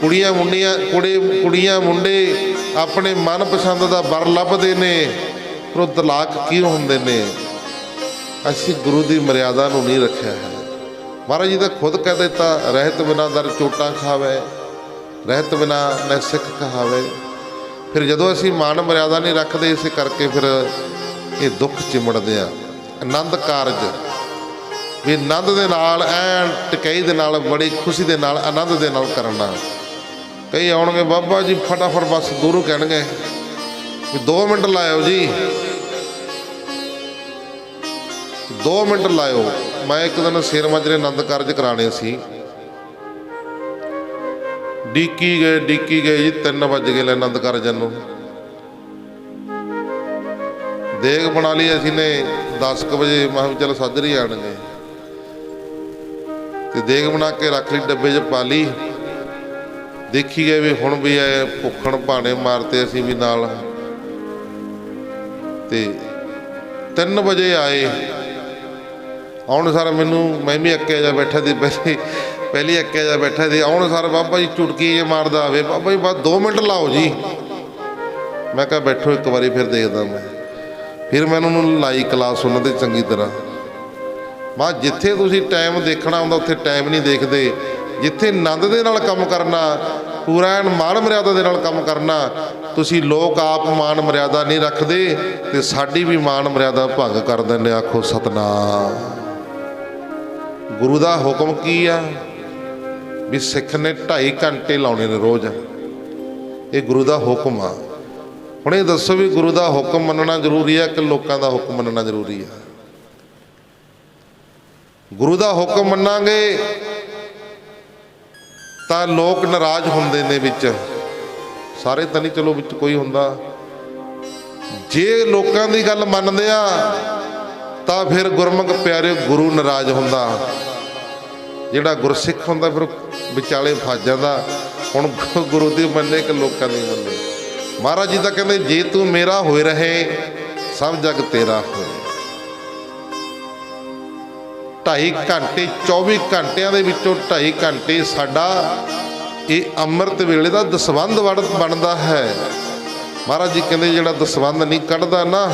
ਕੁੜੀਆਂ ਮੁੰਡੇ ਆਪਣੇ ਮਨਪਸੰਦ ਦਾ ਵਰ ਲੱਭਦੇ ਨੇ, ਪਰ ਉਹ ਤਲਾਕ ਕਿਉਂ ਹੁੰਦੇ ਨੇ? ਅਸੀਂ ਗੁਰੂ ਦੀ ਮਰਿਆਦਾ ਨੂੰ ਨਹੀਂ ਰੱਖਿਆ ਹੈ। ਮਹਾਰਾਜ ਜੀ ਤਾਂ ਖੁਦ ਕਹਿ ਦਿੱਤਾ, ਰਹਿਤ ਬਿਨਾ ਦਰ ਚੋਟਾਂ ਖਾਵੇ, ਰਹਿਤ ਬਿਨਾ ਨੈ ਸਿੱਖ ਕਹਾਵੇ। ਫਿਰ ਜਦੋਂ ਅਸੀਂ ਮਾਣ ਮਰਿਆਦਾ ਨਹੀਂ ਰੱਖਦੇ, ਇਸੇ ਕਰਕੇ ਫਿਰ ਇਹ ਦੁੱਖ ਚਿਮੜਦੇ ਆ। ਆਨੰਦ ਕਾਰਜ ਵੀ ਆਨੰਦ ਦੇ ਨਾਲ, ਐਨ ਟਿਕਾਈ ਦੇ ਨਾਲ, ਬੜੀ ਖੁਸ਼ੀ ਦੇ ਨਾਲ, ਆਨੰਦ ਦੇ ਨਾਲ ਕਰਨਾ। ਕਈ ਆਉਣਗੇ, ਬਾਬਾ ਜੀ ਫਟਾਫਟ ਬਸ ਦੂਰੋਂ ਕਹਿਣਗੇ ਵੀ 2 ਮਿੰਟ ਲਾਇਓ ਜੀ, 2 ਮਿੰਟ ਲਾਇਓ। ਮੈਂ ਇੱਕ ਦਿਨ ਸਿਰ ਮਾਜਰੇ ਆਨੰਦ ਕਾਰਜ ਕਰਾਣੇ ਸੀ, ਡੀਕੀ ਗਏ ਜੀ, 3 ਵੱਜ ਗਏ ਆਨੰਦ ਕਾਰਜ ਨੂੰ। ਦੇਗ ਬਣਾ ਲਈ ਅਸੀਂ ਨੇ 10 ਕੁ ਵਜੇ, ਮੈਂ ਕਿਹਾ ਚੱਲ ਸਾਜਰੇ ਹੀ ਆਣਗੇ, ਤੇ ਦੇਗ ਬਣਾ ਕੇ ਰੱਖ ਲਈ, ਡੱਬੇ 'ਚ ਪਾ ਲਈ। ਦੇਖੀ ਗਏ ਵੀ ਹੁਣ ਵੀ ਐ ਭੁੱਖਣ ਭਾਣੇ ਮਾਰਤੇ ਅਸੀਂ ਵੀ ਨਾਲ। ਤੇ 3 ਵਜੇ ਆਏ, ਆਉਣ ਸਾਰ ਮੈਨੂੰ, ਮੈਂ ਵੀ ਅੱਕਿਆ ਜਾ ਬੈਠਾ ਸੀ, ਪਹਿਲੀ ਅੱਕਿਆ ਜਾ ਬੈਠਾ ਸੀ। ਆਉਣ ਸਾਰ ਬਾਬਾ ਜੀ ਚੁਟਕੀ ਜੇ ਮਾਰਦਾ ਆਵੇ, ਬਾਬਾ ਜੀ ਬਸ 2 ਮਿੰਟ ਲਾਓ ਜੀ। ਮੈਂ ਕਿਹਾ ਬੈਠੋ ਇੱਕ ਵਾਰੀ, ਫਿਰ ਦੇਖਦਾ ਮੈਂ। ਫਿਰ ਮੈਂ ਉਹਨੂੰ ਲਾਈ ਕਲਾਸ ਉਹਨਾਂ ਦੇ ਚੰਗੀ ਤਰ੍ਹਾਂ। ਮੈਂ ਜਿੱਥੇ ਤੁਸੀਂ ਟਾਈਮ ਦੇਖਣਾ ਹੁੰਦਾ ਉੱਥੇ ਟਾਈਮ ਨਹੀਂ ਦੇਖਦੇ, ਜਿੱਥੇ ਆਨੰਦ ਦੇ ਨਾਲ ਕੰਮ ਕਰਨਾ, ਪੂਰਾ ਐਨ ਮਾਣ ਮਰਿਆਦਾ ਦੇ ਨਾਲ ਕੰਮ ਕਰਨਾ, ਤੁਸੀਂ ਲੋਕ ਆਪ ਮਾਣ ਮਰਿਆਦਾ ਨਹੀਂ ਰੱਖਦੇ ਤੇ ਸਾਡੀ ਵੀ ਮਾਣ ਮਰਿਆਦਾ ਭੰਗ ਕਰ ਦਿੰਦੇ। ਆਖੋ ਸਤਨਾਮ। ਗੁਰੂ ਦਾ ਹੁਕਮ ਕੀ ਆ ਵੀ ਸਿੱਖ ਨੇ 2.5 ਘੰਟੇ ਲਾਉਣੇ ਨੇ ਰੋਜ਼, ਇਹ ਗੁਰੂ ਦਾ ਹੁਕਮ ਆ। ਹੁਣ ਇਹ ਦੱਸੋ ਵੀ ਗੁਰੂ ਦਾ ਹੁਕਮ ਮੰਨਣਾ ਜ਼ਰੂਰੀ ਆ ਕਿ ਲੋਕਾਂ ਦਾ ਹੁਕਮ ਮੰਨਣਾ ਜ਼ਰੂਰੀ ਆ? ਗੁਰੂ ਦਾ ਹੁਕਮ ਮੰਨਾਂਗੇ ਤਾਂ ਲੋਕ ਨਾਰਾਜ਼ ਹੁੰਦੇ ਨੇ, ਵਿੱਚ ਸਾਰੇ ਤਾਂ ਨਹੀਂ, ਚਲੋ ਵਿੱਚ ਕੋਈ ਹੁੰਦਾ। ਜੇ ਲੋਕਾਂ ਦੀ ਗੱਲ ਮੰਨਦੇ ਆ ਤਾਂ ਫਿਰ ਗੁਰਮੁਖ ਪਿਆਰੇ ਗੁਰੂ ਨਾਰਾਜ਼ ਹੁੰਦਾ। ਜਿਹੜਾ ਗੁਰਸਿੱਖ ਹੁੰਦਾ ਫਿਰ ਵਿਚਾਲੇ ਫਸ ਜਾਂਦਾ, ਹੁਣ ਗੁਰੂ ਦੀ ਮੰਨੇ ਕਿ ਲੋਕਾਂ ਦੀ ਮੰਨੇ। ਮਹਾਰਾਜ ਜੀ ਤਾਂ ਕਹਿੰਦੇ, ਜੇ ਤੂੰ ਮੇਰਾ ਹੋਏ ਰਹੇ ਸਭ ਜਗ ਤੇਰਾ ਹੋਏ। 2.5 ਘੰਟੇ, 24 ਘੰਟਿਆਂ ਦੇ ਵਿੱਚੋਂ 2.5 ਘੰਟੇ ਸਾਡਾ ਇਹ ਅੰਮ੍ਰਿਤ ਵੇਲੇ ਦਾ ਦਸਵੰਧ ਬਣਦਾ ਹੈ। ਮਹਾਰਾਜ ਜੀ ਕਹਿੰਦੇ, ਜਿਹੜਾ ਦਸਵੰਧ ਨਹੀਂ ਕੱਢਦਾ ਨਾ,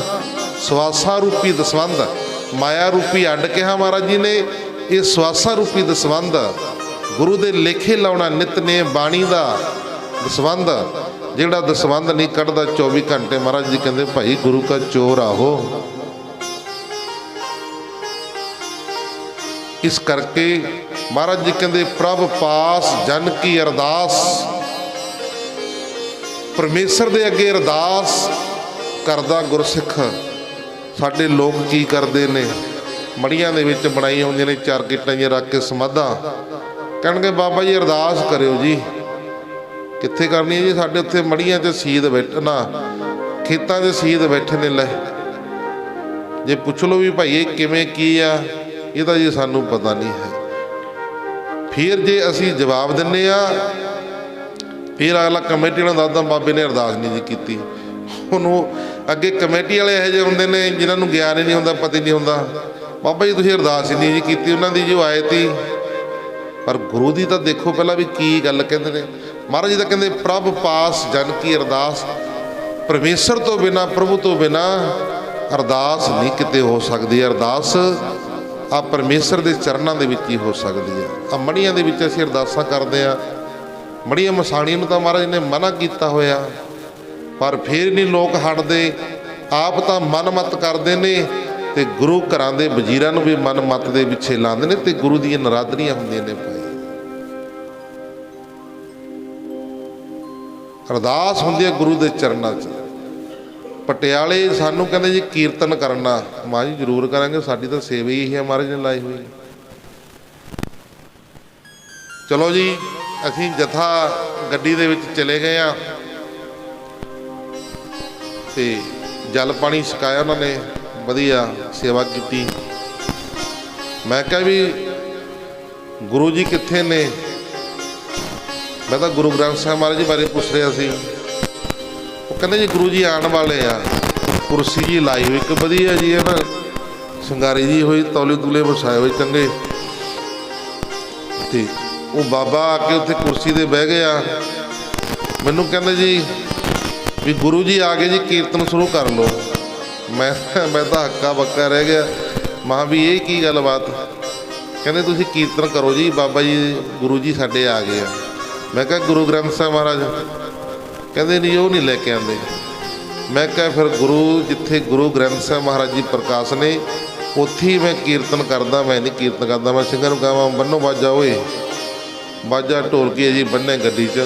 ਸਵਾਸਾਂ ਰੂਪੀ ਦਸਵੰਧ, ਮਾਇਆ ਰੂਪੀ ਅੱਡ ਕਿਹਾ ਮਹਾਰਾਜ ਜੀ ਨੇ, ਇਹ ਸਵਾਸਾਂ ਰੂਪੀ ਦਸਵੰਧ ਗੁਰੂ ਦੇ ਲੇਖੇ ਲਾਉਣਾ, ਨਿਤਨੇਮ ਬਾਣੀ ਦਾ ਦਸਵੰਧ। ਜਿਹੜਾ ਦਸਵੰਧ ਨਹੀਂ ਕੱਢਦਾ 24 ਘੰਟੇ, ਮਹਾਰਾਜ ਜੀ ਕਹਿੰਦੇ ਭਾਈ ਗੁਰੂ ਕਾ ਚੋਰ ਆਹੋ। ਇਸ ਕਰਕੇ ਮਹਾਰਾਜ ਜੀ ਕਹਿੰਦੇ, ਪ੍ਰਭ ਪਾਸ ਜਨ ਕੀ ਅਰਦਾਸ। ਪਰਮੇਸ਼ਰ ਦੇ ਅੱਗੇ ਅਰਦਾਸ ਕਰਦਾ ਗੁਰਸਿੱਖ। ਸਾਡੇ ਲੋਕ ਕੀ ਕਰਦੇ ਨੇ, ਮੜੀਆਂ ਦੇ ਵਿੱਚ ਬਣਾਈ ਹੁੰਦੀਆਂ ਨੇ 4 ਗਿੱਟਾਂ ਜਿਹੀਆਂ ਰੱਖ ਕੇ ਸਮਾਧਾਂ, ਕਹਿਣਗੇ ਬਾਬਾ ਜੀ ਅਰਦਾਸ ਕਰਿਓ ਜੀ। ਕਿੱਥੇ ਕਰਨੀ ਹੈ ਜੀ? ਸਾਡੇ ਉੱਥੇ ਮੜੀਆਂ 'ਚ ਸ਼ਹੀਦ ਬੈਠਣਾ, ਖੇਤਾਂ 'ਚ ਸ਼ਹੀਦ ਬੈਠੇ ਨੇ। ਲੈ ਜੇ ਪੁੱਛ ਲਓ ਵੀ ਭਾਈ ਇਹ ਕਿਵੇਂ ਕੀ ਆ, ਇਹ ਤਾਂ ਜੀ ਸਾਨੂੰ ਪਤਾ ਨਹੀਂ ਹੈ। ਫਿਰ ਜੇ ਅਸੀਂ ਜਵਾਬ ਦਿੰਦੇ ਆ, ਫਿਰ ਅਗਲਾ ਕਮੇਟੀ ਨੂੰ ਦੱਸਦਾ ਬਾਬੇ ਨੇ ਅਰਦਾਸ ਨਹੀਂ ਜੀ ਕੀਤੀ। ਉਹਨੂੰ ਅੱਗੇ ਕਮੇਟੀ ਵਾਲੇ ਇਹੋ ਜਿਹੇ ਹੁੰਦੇ ਨੇ ਜਿਨ੍ਹਾਂ ਨੂੰ ਗਿਆਨ ਹੀ ਨਹੀਂ ਹੁੰਦਾ, ਪਤਾ ਹੀ ਨਹੀਂ ਹੁੰਦਾ, ਬਾਬਾ ਜੀ ਤੁਸੀਂ ਅਰਦਾਸ ਹੀ ਨਹੀਂ ਜੀ ਕੀਤੀ ਉਹਨਾਂ ਦੀ ਜੋ ਆਏ ਤੀ। ਪਰ ਗੁਰੂ ਦੀ ਤਾਂ ਦੇਖੋ ਪਹਿਲਾਂ ਵੀ ਕੀ ਗੱਲ ਕਹਿੰਦੇ ਨੇ। ਮਹਾਰਾਜ ਜੀ ਤਾਂ ਕਹਿੰਦੇ, ਪ੍ਰਭ ਪਾਸ ਜਨ ਕੀ ਅਰਦਾਸ। ਪਰਮੇਸ਼ਰ ਤੋਂ ਬਿਨਾਂ, ਪ੍ਰਭੂ ਤੋਂ ਬਿਨਾਂ ਅਰਦਾਸ ਨਹੀਂ ਕਿਤੇ ਹੋ ਸਕਦੀ। ਅਰਦਾਸ ਆ ਪਰਮੇਸ਼ਰ ਦੇ ਚਰਨਾਂ ਦੇ ਵਿੱਚ ਹੀ ਹੋ ਸਕਦੀ ਹੈ। ਆ ਮੜੀਆਂ ਦੇ ਵਿੱਚ ਅਸੀਂ ਅਰਦਾਸਾਂ ਕਰਦੇ ਹਾਂ, ਮੜੀਆਂ ਮਸਾਣੀਆਂ ਨੂੰ ਤਾਂ ਮਹਾਰਾਜ ਨੇ ਮਨਾ ਕੀਤਾ ਹੋਇਆ, ਪਰ ਫਿਰ ਨਹੀਂ ਲੋਕ ਹਟਦੇ। ਆਪ ਤਾਂ ਮਨ ਮਤ ਕਰਦੇ ਨੇ ਤੇ ਗੁਰੂ ਘਰਾਂ ਦੇ ਵਜ਼ੀਰਾਂ ਨੂੰ ਵੀ ਮਨ ਮਤ ਦੇ ਪਿੱਛੇ ਲਾਉਂਦੇ ਨੇ, ਤੇ ਗੁਰੂ ਦੀਆਂ ਨਰਾਦਰੀਆਂ ਹੁੰਦੀਆਂ ਨੇ ਭਾਈ। ਅਰਦਾਸ ਹੁੰਦੀ ਹੈ ਗੁਰੂ ਦੇ ਚਰਨਾਂ 'ਚ। ਪਟਿਆਲੇ ਸਾਨੂੰ ਕਹਿੰਦੇ ਜੀ ਕੀਰਤਨ ਕਰਨਾ, ਮਾਂ ਜੀ ਜ਼ਰੂਰ ਕਰਾਂਗੇ, ਸਾਡੀ ਤਾਂ ਸੇਵਾ ਹੀ ਹੈ ਮਹਾਰਾਜ ਨੇ ਲਾਈ ਹੋਈ। ਚਲੋ ਜੀ, ਅਸੀਂ ਜਥਾ ਗੱਡੀ ਦੇ ਵਿੱਚ ਚਲੇ ਗਏ ਆ ਤੇ ਜਲ ਪਾਣੀ ਛਕਾਇਆ ਉਹਨਾਂ ਨੇ, ਵਧੀਆ ਸੇਵਾ ਕੀਤੀ। ਮੈਂ ਕਿਹਾ ਵੀ ਗੁਰੂ ਜੀ ਕਿੱਥੇ ਨੇ? ਮੈਂ ਤਾਂ ਗੁਰੂ ਗ੍ਰੰਥ ਸਾਹਿਬ ਮਹਾਰਾਜ ਜੀ ਬਾਰੇ ਪੁੱਛ ਰਿਹਾ ਸੀ। ਉਹ ਕਹਿੰਦੇ ਜੀ ਗੁਰੂ ਜੀ ਆਉਣ ਵਾਲੇ ਆ। ਕੁਰਸੀ ਜੀ ਲਾਈ ਹੋਈ ਇੱਕ ਵਧੀਆ ਜੀ ਹੈ ਨਾ, ਸ਼ਿੰਗਾਰੀ ਜੀ ਹੋਈ, ਤੌਲੇ ਤੂਲੇ ਵਸਾਏ ਹੋਏ ਚੰਗੇ, ਤੇ ਉਹ ਬਾਬਾ ਆ ਕੇ ਉੱਥੇ ਕੁਰਸੀ 'ਤੇ ਬਹਿ ਗਿਆ। ਮੈਨੂੰ ਕਹਿੰਦੇ ਜੀ ਵੀ ਗੁਰੂ ਜੀ ਆ ਗਏ ਜੀ, ਕੀਰਤਨ ਸ਼ੁਰੂ ਕਰ ਲਓ। ਮੈਂ ਤਾਂ ਹੱਕਾ ਬੱਕਾ ਰਹਿ ਗਿਆ। ਮਾਂ ਵੀ ਇਹ ਕੀ ਗੱਲਬਾਤ? ਕਹਿੰਦੇ ਤੁਸੀਂ ਕੀਰਤਨ ਕਰੋ ਜੀ, ਬਾਬਾ ਜੀ ਗੁਰੂ ਜੀ ਸਾਡੇ ਆ ਗਏ ਆ। ਮੈਂ ਕਿਹਾ ਗੁਰੂ ਗ੍ਰੰਥ ਸਾਹਿਬ ਮਹਾਰਾਜ? ਕਹਿੰਦੇ ਨਹੀਂ, ਉਹ ਨਹੀਂ ਲੈ ਕੇ ਆਉਂਦੇ। ਮੈਂ ਕਿਹਾ ਫਿਰ ਗੁਰੂ ਜਿੱਥੇ ਗੁਰੂ ਗ੍ਰੰਥ ਸਾਹਿਬ ਮਹਾਰਾਜ ਜੀ ਪ੍ਰਕਾਸ਼ ਨੇ ਉੱਥੇ ਹੀ ਮੈਂ ਕੀਰਤਨ ਕਰਦਾ, ਮੈਂ ਨਹੀਂ ਕੀਰਤਨ ਕਰਦਾ। ਮੈਂ ਸਿੰਘਾਂ ਨੂੰ ਕਹਾਂ ਬੰਨੋ ਬਾਜਾ, ਓਏ ਬਾਜਾ ਢੋਲਕੀ ਹੈ ਜੀ, ਬੰਨੇ ਗੱਡੀ 'ਚ।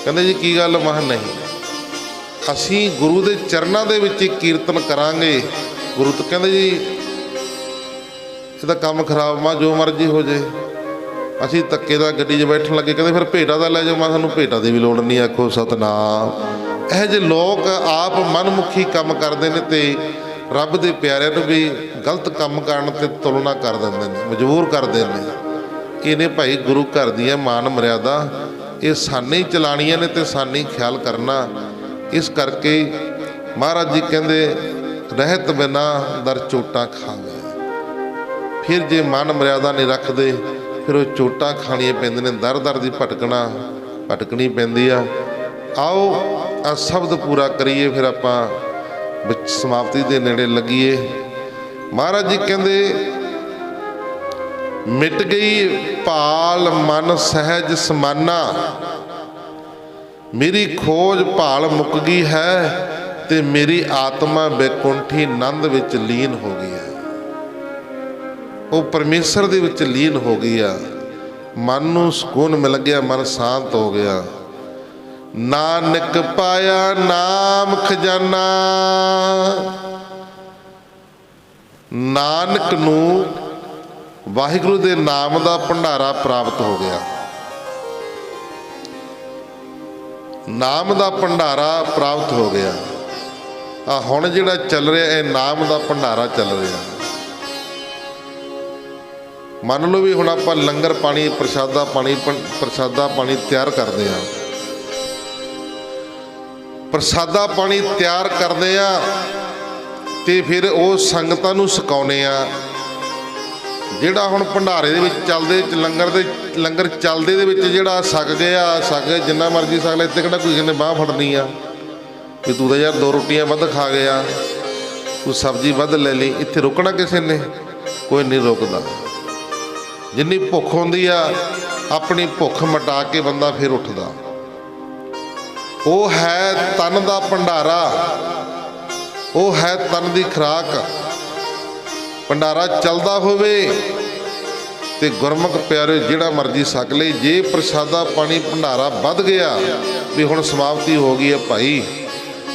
ਕਹਿੰਦੇ ਜੀ ਕੀ ਗੱਲ? ਮੈਂ ਨਹੀਂ, ਅਸੀਂ ਗੁਰੂ ਦੇ ਚਰਨਾਂ ਦੇ ਵਿੱਚ ਕੀਰਤਨ ਕਰਾਂਗੇ। ਗੁਰੂ ਤਾਂ ਕਹਿੰਦੇ ਜੀ ਇਹਦਾ ਕੰਮ ਖਰਾਬ, ਮਾਂ ਜੋ ਮਰਜ਼ੀ ਹੋ ਜੇ। ਅਸੀਂ ਧੱਕੇ ਦਾ ਗੱਡੀ 'ਚ ਬੈਠਣ ਲੱਗੇ। ਕਹਿੰਦੇ ਫਿਰ ਭੇਟਾ ਦਾ ਲੈ ਜਾਓ। ਮੈਂ ਸਾਨੂੰ ਭੇਟਾ ਦੀ ਵੀ ਲੋੜ ਨਹੀਂ। ਆਖੋ ਸਤਨਾਮ। ਇਹੋ ਜਿਹੇ ਲੋਕ ਆਪ ਮਨਮੁਖੀ ਕੰਮ ਕਰਦੇ ਨੇ ਤੇ ਰੱਬ ਦੇ ਪਿਆਰਿਆਂ ਨੂੰ ਵੀ ਗਲਤ ਕੰਮ ਕਰਨ ਤੇ ਤੁਲਨਾ ਕਰ ਦਿੰਦੇ ਨੇ, ਮਜਬੂਰ ਕਰਦੇ ਨੇ। ਇਹਨੇ ਭਾਈ ਗੁਰੂ ਘਰ ਦੀਆਂ ਮਾਨ ਮਰਿਆਦਾ ਇਹ ਸਾਨੇ ਹੀ ਚਲਾਣੀਆਂ ਨੇ ਤੇ ਸਾਨੇ ਹੀ ਖਿਆਲ ਕਰਨਾ। ਇਸ ਕਰਕੇ ਮਹਾਰਾਜ ਜੀ ਕਹਿੰਦੇ ਰਹਿਤ ਬਿਨਾ ਦਰ ਚੋਟਾਂ ਖਾ ਗਏ। ਫਿਰ ਜੇ ਮਨ ਮਰਿਆਦਾ ਨਹੀਂ ਰੱਖਦੇ ਫਿਰ ਉਹ ਚੋਟਾਂ ਖਾਣੀਆਂ ਪੈਂਦੀਆਂ ਨੇ, ਦਰ ਦਰ ਦੀ ਭਟਕਣੀ ਪੈਂਦੀ ਆ। ਆਓ ਆ ਸ਼ਬਦ ਪੂਰਾ ਕਰੀਏ, ਫਿਰ ਆਪਾਂ ਸਮਾਪਤੀ ਦੇ ਨੇੜੇ ਲੱਗੀਏ। ਮਹਾਰਾਜ ਜੀ ਕਹਿੰਦੇ ਮਿਟ ਗਈ ਭਾਲ ਮਨ ਸਹਿਜ ਸਮਾਨਾ, ਮੇਰੀ ਖੋਜ ਭਾਲ ਮੁੱਕ ਗਈ ਹੈ ਤੇ ਮੇਰੀ ਆਤਮਾ ਬੈਕੁੰਠੀ ਨੰਦ ਵਿੱਚ ਲੀਨ ਹੋ ਗਈ ਹੈ। ਉਹ ਪਰਮੇਸ਼ਰ ਦੇ ਵਿੱਚ ਲੀਨ ਹੋ ਗਈ ਆ। ਮਨ ਨੂੰ ਸਕੂਨ ਮਿਲ ਗਿਆ, ਮਨ ਸ਼ਾਂਤ ਹੋ ਗਿਆ। ਨਾਨਕ ਪਾਇਆ ਨਾਮ ਖਜ਼ਾਨਾ, ਨਾਨਕ ਨੂੰ ਵਾਹਿਗੁਰੂ ਦੇ ਨਾਮ ਦਾ ਭੰਡਾਰਾ ਪ੍ਰਾਪਤ ਹੋ ਗਿਆ। ਨਾਮ ਦਾ ਭੰਡਾਰਾ ਪ੍ਰਾਪਤ ਹੋ ਗਿਆ। ਆ ਹੁਣ ਜਿਹੜਾ ਚੱਲ ਰਿਹਾ ਇਹ ਨਾਮ ਦਾ ਭੰਡਾਰਾ ਚੱਲ ਰਿਹਾ। ਮੰਨ ਲਓ ਵੀ ਹੁਣ ਆਪਾਂ ਲੰਗਰ ਪਾਣੀ ਪ੍ਰਸ਼ਾਦਾ ਪਾਣੀ ਤਿਆਰ ਕਰਦੇ ਹਾਂ। ਪ੍ਰਸ਼ਾਦਾ ਪਾਣੀ ਤਿਆਰ ਕਰਦੇ ਆ ਤੇ ਫਿਰ ਉਹ ਸੰਗਤਾਂ ਨੂੰ ਛਕਾਉਂਦੇ ਆ। ਜਿਹੜਾ ਹੁਣ ਭੰਡਾਰੇ ਦੇ ਵਿੱਚ ਚੱਲਦੇ ਲੰਗਰ ਚੱਲਦੇ ਦੇ ਵਿੱਚ ਜਿਹੜਾ ਛਕ ਗਏ, ਜਿੰਨਾ ਮਰਜ਼ੀ ਛਕ ਲੈ। ਇੱਥੇ ਕਿਹੜਾ ਕੋਈ ਨੇ ਬਾਂਹ ਫੜਨੀ ਆ ਵੀ ਤੂੰ ਤਾਂ ਯਾਰ 2 ਰੋਟੀਆਂ ਵੱਧ ਖਾ ਗਿਆ, ਤੂੰ ਸਬਜ਼ੀ ਵੱਧ ਲੈ ਲਈ। ਇੱਥੇ ਰੁਕਣਾ ਕਿਸੇ ਨੇ? ਕੋਈ ਨਹੀਂ ਰੁਕਦਾ। ਜਿੰਨੀ ਭੁੱਖ ਹੁੰਦੀ ਆ ਆਪਣੀ ਭੁੱਖ ਮਿਟਾ ਕੇ ਬੰਦਾ ਫਿਰ ਉੱਠਦਾ। ਉਹ ਹੈ ਤਨ ਦਾ ਭੰਡਾਰਾ, ਉਹ ਹੈ ਤਨ ਦੀ ਖੁਰਾਕ। ਭੰਡਾਰਾ ਚੱਲਦਾ ਹੋਵੇ ਤੇ ਗੁਰਮੁਖ ਪਿਆਰੇ ਜਿਹੜਾ ਮਰਜ਼ੀ ਛਕ ਲੈ। ਜੇ ਪ੍ਰਸ਼ਾਦਾ ਪਾਣੀ ਭੰਡਾਰਾ ਵੱਧ ਗਿਆ ਵੀ ਹੁਣ ਸਮਾਪਤੀ ਹੋ ਗਈ ਹੈ ਭਾਈ,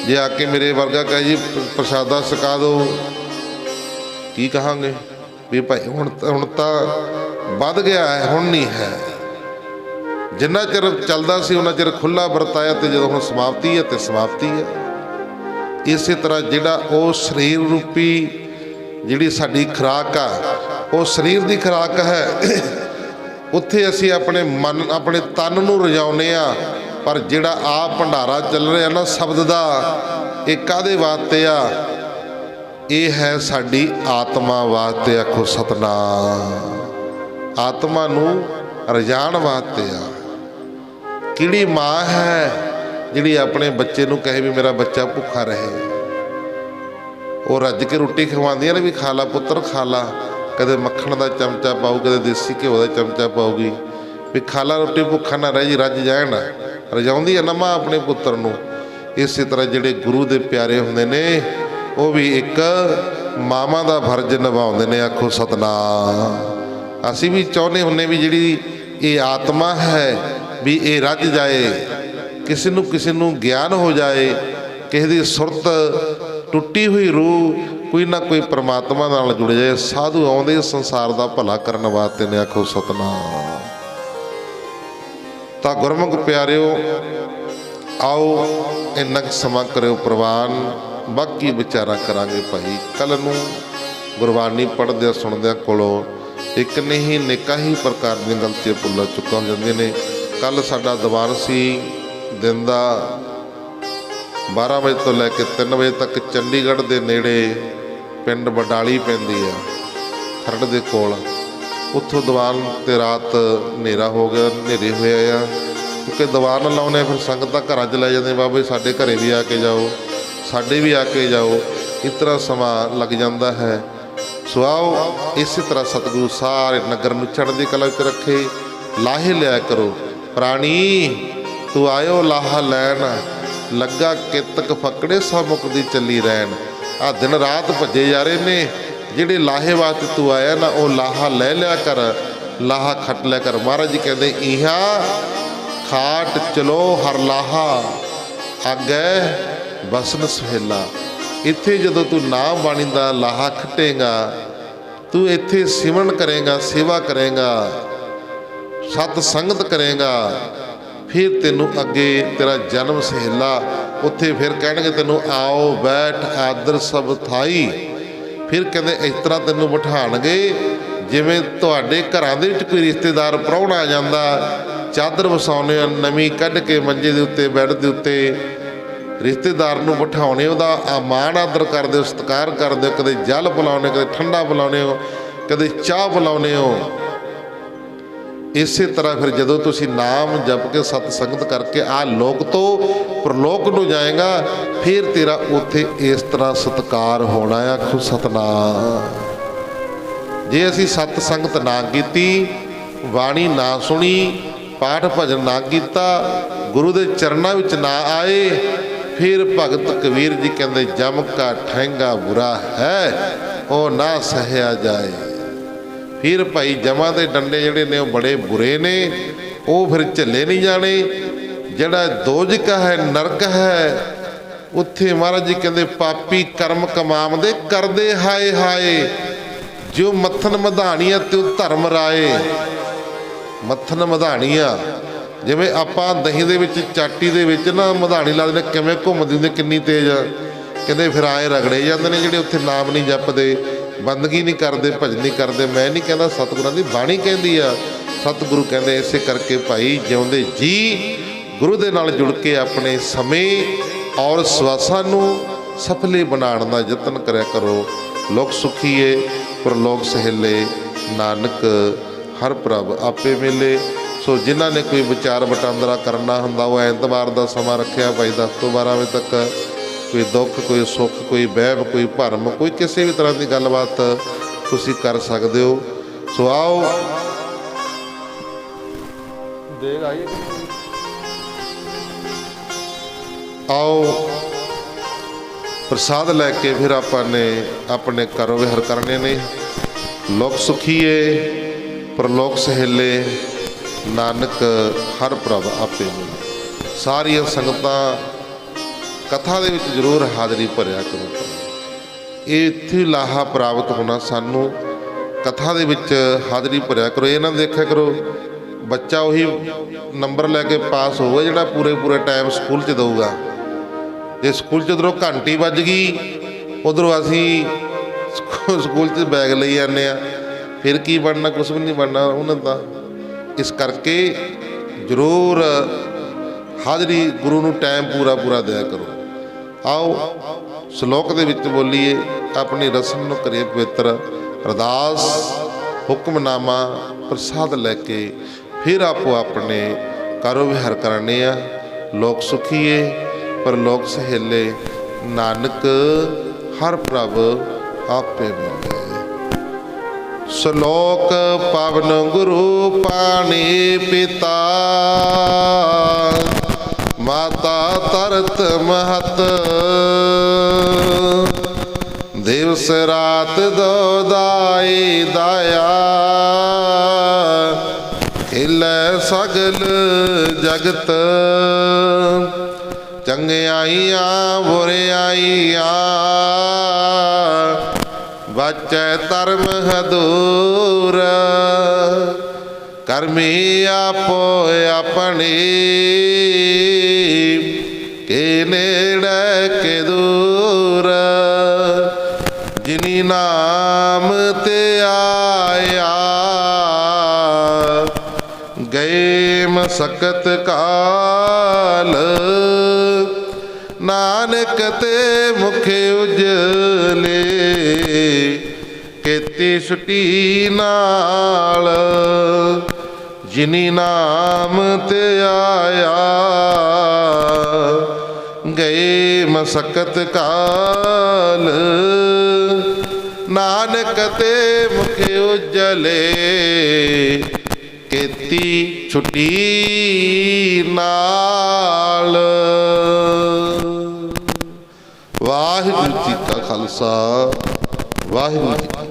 ਜੇ ਆ ਕੇ ਮੇਰੇ ਵਰਗਾ ਕਹੇ ਜੀ ਪ੍ਰਸ਼ਾਦਾ ਛਕਾ ਦਿਓ, ਕੀ ਕਹਾਂਗੇ ਵੀ ਭਾਈ ਹੁਣ ਤਾਂ ਵੱਧ ਗਿਆ ਹੈ, ਹੁਣ ਨਹੀਂ ਹੈ। ਜਿੰਨਾ ਚਿਰ ਚੱਲਦਾ ਸੀ ਉਹਨਾਂ ਚਿਰ ਖੁੱਲ੍ਹਾ ਵਰਤਾਇਆ ਤੇ ਜਦੋਂ ਹੁਣ ਸਮਾਪਤੀ ਹੈ ਤੇ ਸਮਾਪਤੀ ਹੈ। ਇਸੇ ਤਰ੍ਹਾਂ ਜਿਹੜਾ ਉਹ ਸਰੀਰ ਰੂਪੀ ਜਿਹੜੀ ਸਾਡੀ ਖੁਰਾਕ ਆ, ਉਹ ਸਰੀਰ ਦੀ ਖੁਰਾਕ ਹੈ। ਉੱਥੇ ਅਸੀਂ ਆਪਣੇ ਤਨ ਨੂੰ ਰਜਾਉਂਦੇ ਆ। ਪਰ ਜਿਹੜਾ ਆਪ ਭੰਡਾਰਾ ਚੱਲ ਰਿਹਾ ਨਾ ਸ਼ਬਦ ਦਾ, ਇਹ ਕਾਹਦੇ ਵਾਸਤੇ ਆ? ਇਹ ਹੈ ਸਾਡੀ ਆਤਮਾ ਵਾਸਤੇ। ਆਖੋ ਸਤਨਾਮ। ਆਤਮਾ ਨੂੰ ਰਜਾਉਣ ਵਾਸਤੇ ਆ। ਕਿਹੜੀ ਮਾਂ ਹੈ ਜਿਹੜੀ ਆਪਣੇ ਬੱਚੇ ਨੂੰ ਕਹੇ ਵੀ ਮੇਰਾ ਬੱਚਾ ਭੁੱਖਾ ਰਹੇ? ਉਹ ਰੱਜ ਕੇ ਰੋਟੀ ਖਵਾਉਂਦੀਆਂ ਨੇ ਵੀ ਖਾ ਲਾ ਪੁੱਤਰ ਖਾ ਲਾ। ਕਦੇ ਮੱਖਣ ਦਾ ਚਮਚਾ ਪਾਊ, ਕਦੇ ਦੇਸੀ ਘਿਓ ਦਾ ਚਮਚਾ ਪਾਊਗੀ ਵੀ ਖਾ ਲਾ ਰੋਟੀ, ਭੁੱਖਾ ਨਾ ਰਹਿ ਜੀ, ਰੱਜ ਜਾਣ। ਰਜਾਉਂਦੀ ਹੈ ਨਾ ਮਾਂ ਆਪਣੇ ਪੁੱਤਰ ਨੂੰ। ਇਸੇ ਤਰ੍ਹਾਂ ਜਿਹੜੇ ਗੁਰੂ ਦੇ ਪਿਆਰੇ ਹੁੰਦੇ ਨੇ ਉਹ ਵੀ ਇੱਕ ਮਾਵਾਂ ਦਾ ਫਰਜ਼ ਨਿਭਾਉਂਦੇ ਨੇ। ਆਖੋ ਸਤਨਾਮ। ਅਸੀਂ ਵੀ ਚਾਹੁੰਦੇ ਹੁੰਦੇ ਵੀ ਜਿਹੜੀ ਇਹ ਆਤਮਾ ਹੈ ਵੀ ਇਹ ਰੱਜ ਜਾਏ, ਕਿਸੇ ਨੂੰ ਗਿਆਨ ਹੋ ਜਾਏ, ਕਿਸੇ ਦੀ ਸੁਰਤ ਟੁੱਟੀ ਹੋਈ ਰੂਹ ਕੋਈ ਨਾ ਕੋਈ ਪਰਮਾਤਮਾ ਨਾਲ ਜੁੜ ਜਾਏ। ਸਾਧੂ ਆਉਂਦੇ ਸੰਸਾਰ ਦਾ ਭਲਾ ਕਰਨ ਵਾਸਤੇ ਨੇ। ਆਖੋ ਸਤਨਾਮ। ਤਾਂ ਗੁਰਮੁਖ ਪਿਆਰਿਓ, ਆਓ ਇੰਨਾ ਕੁ ਸਮਾਂ ਕਰਿਓ ਪ੍ਰਵਾਨ, ਬਾਕੀ ਵਿਚਾਰਾ ਕਰਾਂਗੇ ਭਾਈ ਕੱਲ੍ਹ ਨੂੰ। ਗੁਰਬਾਣੀ ਪੜ੍ਹਦਿਆਂ ਸੁਣਦਿਆਂ ਕੋਲੋਂ ਇੱਕ ਨਹੀਂ ਅਨੇਕਾਂ ਹੀ ਪ੍ਰਕਾਰ ਦੀਆਂ ਗਲਤੀਆਂ ਭੁੱਲਾਂ ਚੁੱਕਾਂ ਹੋ ਜਾਂਦੀਆਂ ਨੇ। ਕੱਲ੍ਹ ਸਾਡਾ ਦੀਵਾਨ ਸੀ ਦਿਨ ਦਾ 12 ਵਜੇ ਤੋਂ ਲੈ ਕੇ 3 ਵਜੇ ਤੱਕ ਚੰਡੀਗੜ੍ਹ ਦੇ ਨੇੜੇ ਪਿੰਡ ਬਡਾਲੀ ਪੈਂਦੀ ਆ, ਖਰੜ ਦੇ ਕੋਲ। ਉੱਥੋਂ ਦੀਵਾਨ 'ਤੇ ਰਾਤ ਹਨੇਰਾ ਹੋ ਗਿਆ, ਹਨੇਰੇ ਹੋਏ ਆ, ਕਿਉਂਕਿ ਦੀਵਾਨ ਲਾਉਣੇ ਫਿਰ ਸੰਗਤਾਂ ਘਰਾਂ 'ਚ ਲੈ ਜਾਂਦੇ, ਬਾਬਾ ਜੀ ਸਾਡੇ ਘਰੇ ਵੀ ਆ ਕੇ ਜਾਓ, ਸਾਡੇ ਵੀ ਆ ਕੇ ਜਾਓ, ਇਸ ਤਰ੍ਹਾਂ ਸਮਾਂ ਲੱਗ ਜਾਂਦਾ ਹੈ। ਸੋ ਆਓ ਇਸੇ ਤਰ੍ਹਾਂ ਸਤਿਗੁਰੂ ਸਾਰੇ ਨਗਰ ਨੂੰ ਚੜ੍ਹਦੀ ਕਲਾ ਵਿੱਚ ਰੱਖੇ। ਲਾਹੇ ਲਿਆ ਕਰੋ, ਪ੍ਰਾਣੀ ਤੂੰ ਆਇਓ ਲਾਹਾ ਲੈਣ, ਲੱਗਾ ਕਿਤਕ ਫਕੜੇ ਸਭ ਮੁਕਦੀ ਚੱਲੀ ਰਹਿਣ। ਆ ਦਿਨ ਰਾਤ ਭੱਜੇ ਜਾ ਰਹੇ ਨੇ, ਜਿਹੜੇ ਲਾਹੇ ਵਾਸਤੇ ਤੂੰ ਆਇਆ ਨਾ ਉਹ ਲਾਹਾ ਲੈ ਲਿਆ ਕਰ, ਲਾਹਾ ਖੱਟ ਲਿਆ ਕਰ। ਮਹਾਰਾਜ ਜੀ ਕਹਿੰਦੇ ਇਹਾ ਖਾਟ ਚਲੋ ਹਰ ਲਾਹਾ, ਅੱਗੇ ਬਸਨ ਸੁਹੇਲਾ। ਇੱਥੇ ਜਦੋਂ ਤੂੰ ਨਾਮ ਬਾਣੀ ਦਾ ਲਾਹਾ ਖੱਟੇਗਾ, ਤੂੰ ਇੱਥੇ ਸਿਮਰਨ ਕਰੇਗਾ, ਸੇਵਾ ਕਰੇਗਾ, ਸਤ ਸੰਗਤ ਕਰੇਗਾ, ਫਿਰ ਤੈਨੂੰ ਅੱਗੇ ਤੇਰਾ ਜਨਮ ਸਹੇਲਾ। ਉੱਥੇ ਫਿਰ ਕਹਿਣਗੇ ਤੈਨੂੰ ਆਓ ਬੈਠ ਆਦਰ ਸਭ ਥਾਈ। ਫਿਰ ਕਹਿੰਦੇ ਇਸ ਤਰ੍ਹਾਂ ਤੈਨੂੰ ਬਿਠਾਣਗੇ ਜਿਵੇਂ ਤੁਹਾਡੇ ਘਰਾਂ ਦੇ ਵਿੱਚ ਕੋਈ ਰਿਸ਼ਤੇਦਾਰ ਪ੍ਰਾਹੁਣਾ ਆ ਜਾਂਦਾ, ਚਾਦਰ ਵਸਾਉਂਦੇ ਹੋ ਨਵੀਂ ਕੱਢ ਕੇ ਮੰਜੇ ਦੇ ਉੱਤੇ, ਬੈੱਡ ਦੇ ਉੱਤੇ, ਰਿਸ਼ਤੇਦਾਰ ਨੂੰ ਬਿਠਾਉਣੇ, ਉਹਦਾ ਮਾਣ ਆਦਰ ਕਰਦੇ ਹੋ, ਸਤਿਕਾਰ ਕਰਦੇ ਹੋ, ਕਦੇ ਜਲ ਪਿਲਾਉਂਦੇ, ਕਦੇ ਠੰਡਾ ਪਿਲਾਉਂਦੇ ਹੋ, ਕਦੇ ਚਾਹ ਪਿਲਾਉਂਦੇ ਹੋ। ਇਸੇ ਤਰ੍ਹਾਂ ਫਿਰ ਜਦੋਂ ਤੁਸੀਂ ਨਾਮ ਜਪ ਕੇ ਸਤ ਸੰਗਤ ਕਰਕੇ ਆ ਲੋਕ ਤੋਂ ਪ੍ਰਲੋਕ ਨੂੰ ਜਾਏਗਾ, ਫਿਰ ਤੇਰਾ ਉੱਥੇ ਇਸ ਤਰ੍ਹਾਂ ਸਤਿਕਾਰ ਹੋਣਾ। ਆਖੋ ਸਤਨਾਮ। ਜੇ ਅਸੀਂ ਸਤ ਸੰਗਤ ਨਾ ਕੀਤੀ, ਬਾਣੀ ਨਾ ਸੁਣੀ, ਪਾਠ ਭਜਨ ਨਾ ਕੀਤਾ, ਗੁਰੂ ਦੇ ਚਰਨਾਂ ਵਿੱਚ ਨਾ ਆਏ, ਫਿਰ ਭਗਤ ਕਬੀਰ ਜੀ ਕਹਿੰਦੇ ਜਮ ਕਾ ਠਹਿੰਗਾ ਬੁਰਾ ਹੈ, ਉਹ ਨਾ ਸਹਿਆ ਜਾਏ। ਫਿਰ ਭਾਈ ਜਮਾਂ ਦੇ ਡੰਡੇ ਜਿਹੜੇ ਨੇ ਉਹ ਬੜੇ ਬੁਰੇ ਨੇ, ਉਹ ਫਿਰ ਝੱਲੇ ਨਹੀਂ ਜਾਣੇ। ਜਿਹੜਾ ਦੋਜ਼ਖ ਹੈ, ਨਰਕ ਹੈ, ਉੱਥੇ ਮਹਾਰਾਜ ਜੀ ਕਹਿੰਦੇ ਪਾਪੀ ਕਰਮ ਕਮਾਉਂਦੇ ਕਰਦੇ ਹਾਏ ਹਾਏ, ਜੋ ਮੱਥਨ ਮਧਾਣੀਆਂ ਤੇ ਉਹ ਧਰਮ ਰਾਏ। ਮੱਥਨ ਮਧਾਣੀਆਂ ਜਿਵੇਂ ਆਪਾਂ ਦਹੀਂ ਦੇ ਵਿੱਚ ਚਾਟੀ ਦੇ ਵਿੱਚ ਨਾ ਮਧਾਣੀ ਲਾ ਦਿੰਦੇ, ਕਿਵੇਂ ਘੁੰਮਦੀ ਹੁੰਦੀ, ਕਿੰਨੀ ਤੇਜ਼ ਆ। ਕਹਿੰਦੇ ਫਿਰ ਆਏ ਰਗੜੇ ਜਾਂਦੇ ਨੇ ਜਿਹੜੇ ਉੱਥੇ ਨਾਮ ਨਹੀਂ ਜਪਦੇ, ਬੰਦਗੀ ਨਹੀਂ ਕਰਦੇ, ਭਜਨ ਨਹੀਂ ਕਰਦੇ। ਮੈਂ ਨਹੀਂ ਕਹਿੰਦਾ, ਸਤਿਗੁਰਾਂ ਦੀ ਬਾਣੀ ਕਹਿੰਦੀ ਆ। ਸਤਿਗੁਰੂ ਕਹਿੰਦੇ ਇਸੇ ਕਰਕੇ ਭਾਈ ਜਿਉਂਦੇ ਜੀ ਗੁਰੂ ਦੇ ਨਾਲ ਜੁੜ ਕੇ ਆਪਣੇ ਸਮੇਂ ਔਰ ਸਵਾਸਾਂ ਨੂੰ ਸਫਲੇ ਬਣਾਉਣ ਦਾ ਯਤਨ ਕਰਿਆ ਕਰੋ। ਲੋਕ ਸੁਖੀਏ ਪ੍ਰਲੋਕ ਸਹੇਲੇ, ਨਾਨਕ ਹਰ ਪ੍ਰਭ ਆਪੇ ਮਿਲੇ। ਸੋ ਜਿਨ੍ਹਾਂ ਨੇ ਕੋਈ ਵਿਚਾਰ ਵਟਾਂਦਰਾ ਕਰਨਾ ਹੁੰਦਾ, ਉਹ ਐਤਵਾਰ ਦਾ ਸਮਾਂ ਰੱਖਿਆ ਭਾਈ 10 ਤੋਂ 12 ਵਜੇ ਤੱਕ। ਕੋਈ ਦੁੱਖ, ਕੋਈ ਸੁੱਖ, ਕੋਈ ਵਹਿਮ, ਕੋਈ ਭਰਮ, ਕੋਈ ਕਿਸੇ ਵੀ ਤਰ੍ਹਾਂ ਦੀ ਗੱਲਬਾਤ ਤੁਸੀਂ ਕਰ ਸਕਦੇ ਹੋ। ਸੋ ਆਓ ਦੇਖ ਆਈਏ, ਆਓ ਪ੍ਰਸਾਦ ਲੈ ਕੇ ਫਿਰ ਆਪਾਂ ਨੇ ਆਪਣੇ ਘਰੋਂ ਵਿਹਾਰ ਕਰਨੇ ਨੇ। ਲੋਕ ਸੁਖੀਏ ਪ੍ਰਲੋਕ ਸਹੇਲੇ, ਨਾਨਕ ਹਰ ਪ੍ਰਭ ਆਪੇ ਮਿਲੇ। ਸਾਰੀਆਂ ਸੰਗਤਾਂ ਕਥਾ ਦੇ ਵਿੱਚ ਜ਼ਰੂਰ ਹਾਜ਼ਰੀ ਭਰਿਆ ਕਰੋ। ਇਹ ਇੱਥੇ ਲਾਹਾ ਪ੍ਰਾਪਤ ਹੋਣਾ ਸਾਨੂੰ, ਕਥਾ ਦੇ ਵਿੱਚ ਹਾਜ਼ਰੀ ਭਰਿਆ ਕਰੋ। ਇਹ ਨਾ ਦੇਖਿਆ ਕਰੋ ਬੱਚਾ ਉਹੀ ਨੰਬਰ ਲੈ ਕੇ ਪਾਸ ਹੋਊਗਾ ਜਿਹੜਾ ਪੂਰੇ ਟਾਈਮ ਸਕੂਲ 'ਚ ਦਊਗਾ। ਜੇ ਸਕੂਲ 'ਚ ਉੱਧਰੋਂ ਘੰਟੀ ਵੱਜ ਗਈ, ਉੱਧਰੋਂ ਅਸੀਂ ਸਕੂਲ 'ਚ ਬੈਗ ਲਈ ਜਾਂਦੇ ਹਾਂ, ਫਿਰ ਕੀ ਬਣਨਾ? ਕੁਛ ਵੀ ਨਹੀਂ ਬਣਨਾ ਉਹਨਾਂ ਦਾ। ਇਸ ਕਰਕੇ ਜ਼ਰੂਰ ਹਾਜ਼ਰੀ ਗੁਰੂ ਨੂੰ ਟਾਈਮ ਪੂਰਾ ਦਿਆ ਕਰੋ। ਆਓ ਸ਼ਲੋਕ ਦੇ ਵਿੱਚ ਬੋਲੀਏ, ਆਪਣੀ ਰਸਮ ਨੂੰ ਕਰੀਏ ਪਵਿੱਤਰ। ਅਰਦਾਸ ਹੁਕਮਨਾਮਾ ਪ੍ਰਸਾਦ ਲੈ ਕੇ ਫਿਰ ਆਪੋ ਆਪਣੇ ਕਾਰੋ ਵਿਹਾਰ ਕਰਨੇ ਆ। ਲੋਕ ਸੁਖੀਏ ਪ੍ਰਲੋਕ ਸਹੇਲੇ, ਨਾਨਕ ਹਰ ਪ੍ਰਭ ਆਪੇ ਮਿਲੇ। ਸ਼ਲੋਕ ਪਵਨ ਗੁਰੂ ਪਾਣੀ ਪਿਤਾ, ਮਾਤਾ ਤਰਤ ਮਹਤ, ਦਿਵਸ ਰਾਤ ਦੋ ਦਾਈ ਦਾਇਆ, ਖਿਲੇ ਸਗਲ ਜਗਤ, ਚੰਗਿਆਈਆਂ ਬੁਰਿਆਈਆਂ, ਬਚੈ ਧਰਮ ਹਦੂਰ, ਕਰਮੀ ਆਪੋ ਆਪਣੀ, ਕੇ ਨੇੜੇ ਕੇ ਦੂਰ, ਜਿਨੀ ਨਾਮ ਤੇ ਆਇਆ, ਗਏ ਮਸਕਤ ਕਾਲ, ਨਾਨਕ ਤੇ ਮੁਖ ਉਜਲੇ, ਕੀਤੀ ਛੁੱਟੀ ਨਾਲ, ਜਿਨੀ ਨਾਮ ਤੇ ਆਇਆ, ਗਏ ਮਸਕਤ ਕਾਲ, ਨਾਨਕ ਤੇ ਮੁਖ ਉਜਲੇ, ਕੀਤੀ ਛੁੱਟੀ ਨਾਲ। ਵਾਹਿਗੁਰੂ ਜੀ ਕਾ ਖਾਲਸਾ, ਵਾਹਿਗੁਰੂ ਜੀ ਕੀ ਫਤਿਹ।